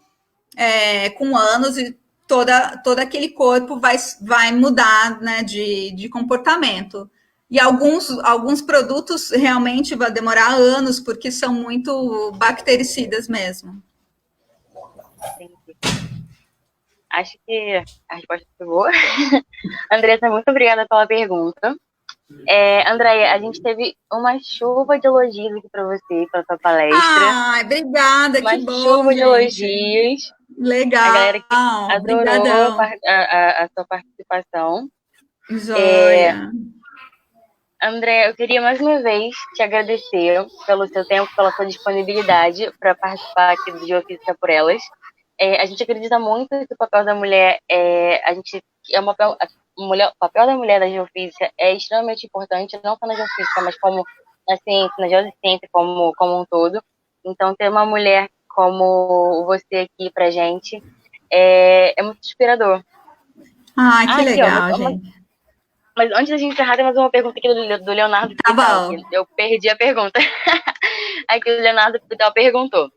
com anos, e todo aquele corpo vai mudar, né, de comportamento. E alguns produtos realmente vai demorar anos, porque são muito bactericidas mesmo. Entendi. Acho que a resposta foi boa. Andressa, muito obrigada pela pergunta. Andréia, a gente teve uma chuva de elogios aqui para você, para sua palestra. Ai, obrigada, Uma que bom, chuva de gente. elogios. A galera que Legal, adorou obrigadão. a sua participação. Joia. André, eu queria mais uma vez te agradecer pelo seu tempo, pela sua disponibilidade para participar aqui do Geofísica por Elas. A gente acredita muito que o papel da mulher a gente é uma mulher, o papel da mulher na geofísica é extremamente importante, não só na geofísica, mas como na ciência, na geociência como um todo. Então, ter uma mulher como você aqui pra gente é muito inspirador. Ai, que Aqui, ó, legal, gente. mas antes da gente encerrar, tem mais uma pergunta aqui do Leonardo Tá Pital, bom. que eu perdi a pergunta. Aqui o Leonardo Pital perguntou.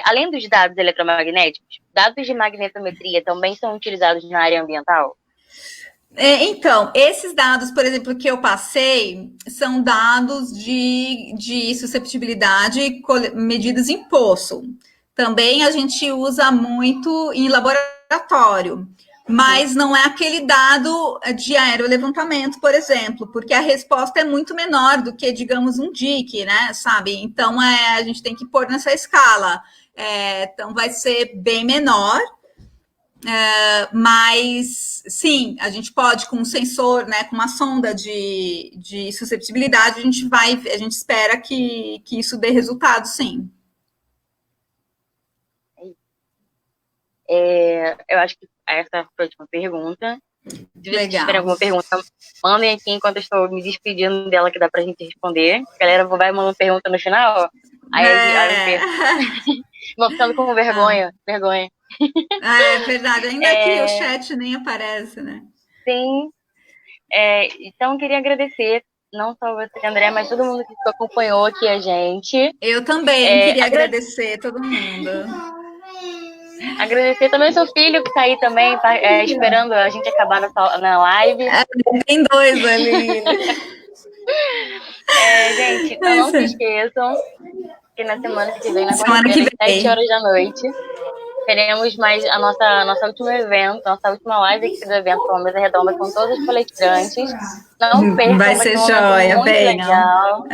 Além dos dados eletromagnéticos, dados de magnetometria também são utilizados na área ambiental? Então, esses dados, por exemplo, que eu passei, são dados de susceptibilidade medidos em poço. Também a gente usa muito em laboratório, mas não é aquele dado de aerolevantamento, por exemplo, porque a resposta é muito menor do que, digamos, um DIC, né? Sabe? Então, a gente tem que pôr nessa escala. Então, vai ser bem menor. Mas sim, a gente pode, com um sensor, né, com uma sonda de susceptibilidade, a gente espera que isso dê resultado, sim. Eu acho que essa foi a última pergunta. Se vocês tiverem Legal. alguma pergunta, mandem aqui enquanto eu estou me despedindo dela, que dá pra gente responder. A galera vai mandando pergunta no final, aí eu perco. Vou ficando com vergonha. É verdade, ainda que o chat nem aparece, né? Sim. Então, eu queria agradecer, não só você, André, mas todo mundo que acompanhou aqui a gente. Eu também queria agradecer todo mundo. Agradecer também ao seu filho que está aí também, esperando a gente acabar na live. Tem dois ali. Gente, não se esqueçam que na semana que vem, na quarta-feira, às 7 horas da noite, teremos mais nossa última evento, nossa última live aqui do evento, uma mesa redonda com todos os palestrantes. Não percam, vai ser joia, muito legal.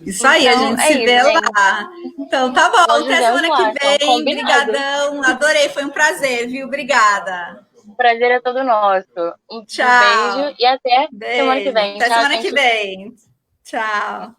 Isso aí, então, a gente se vê lá. Então tá bom, até semana que vem. Obrigadão, adorei, foi um prazer, viu? Obrigada. O prazer é todo nosso. Um beijo e até semana que vem. Até semana que vem. Tchau.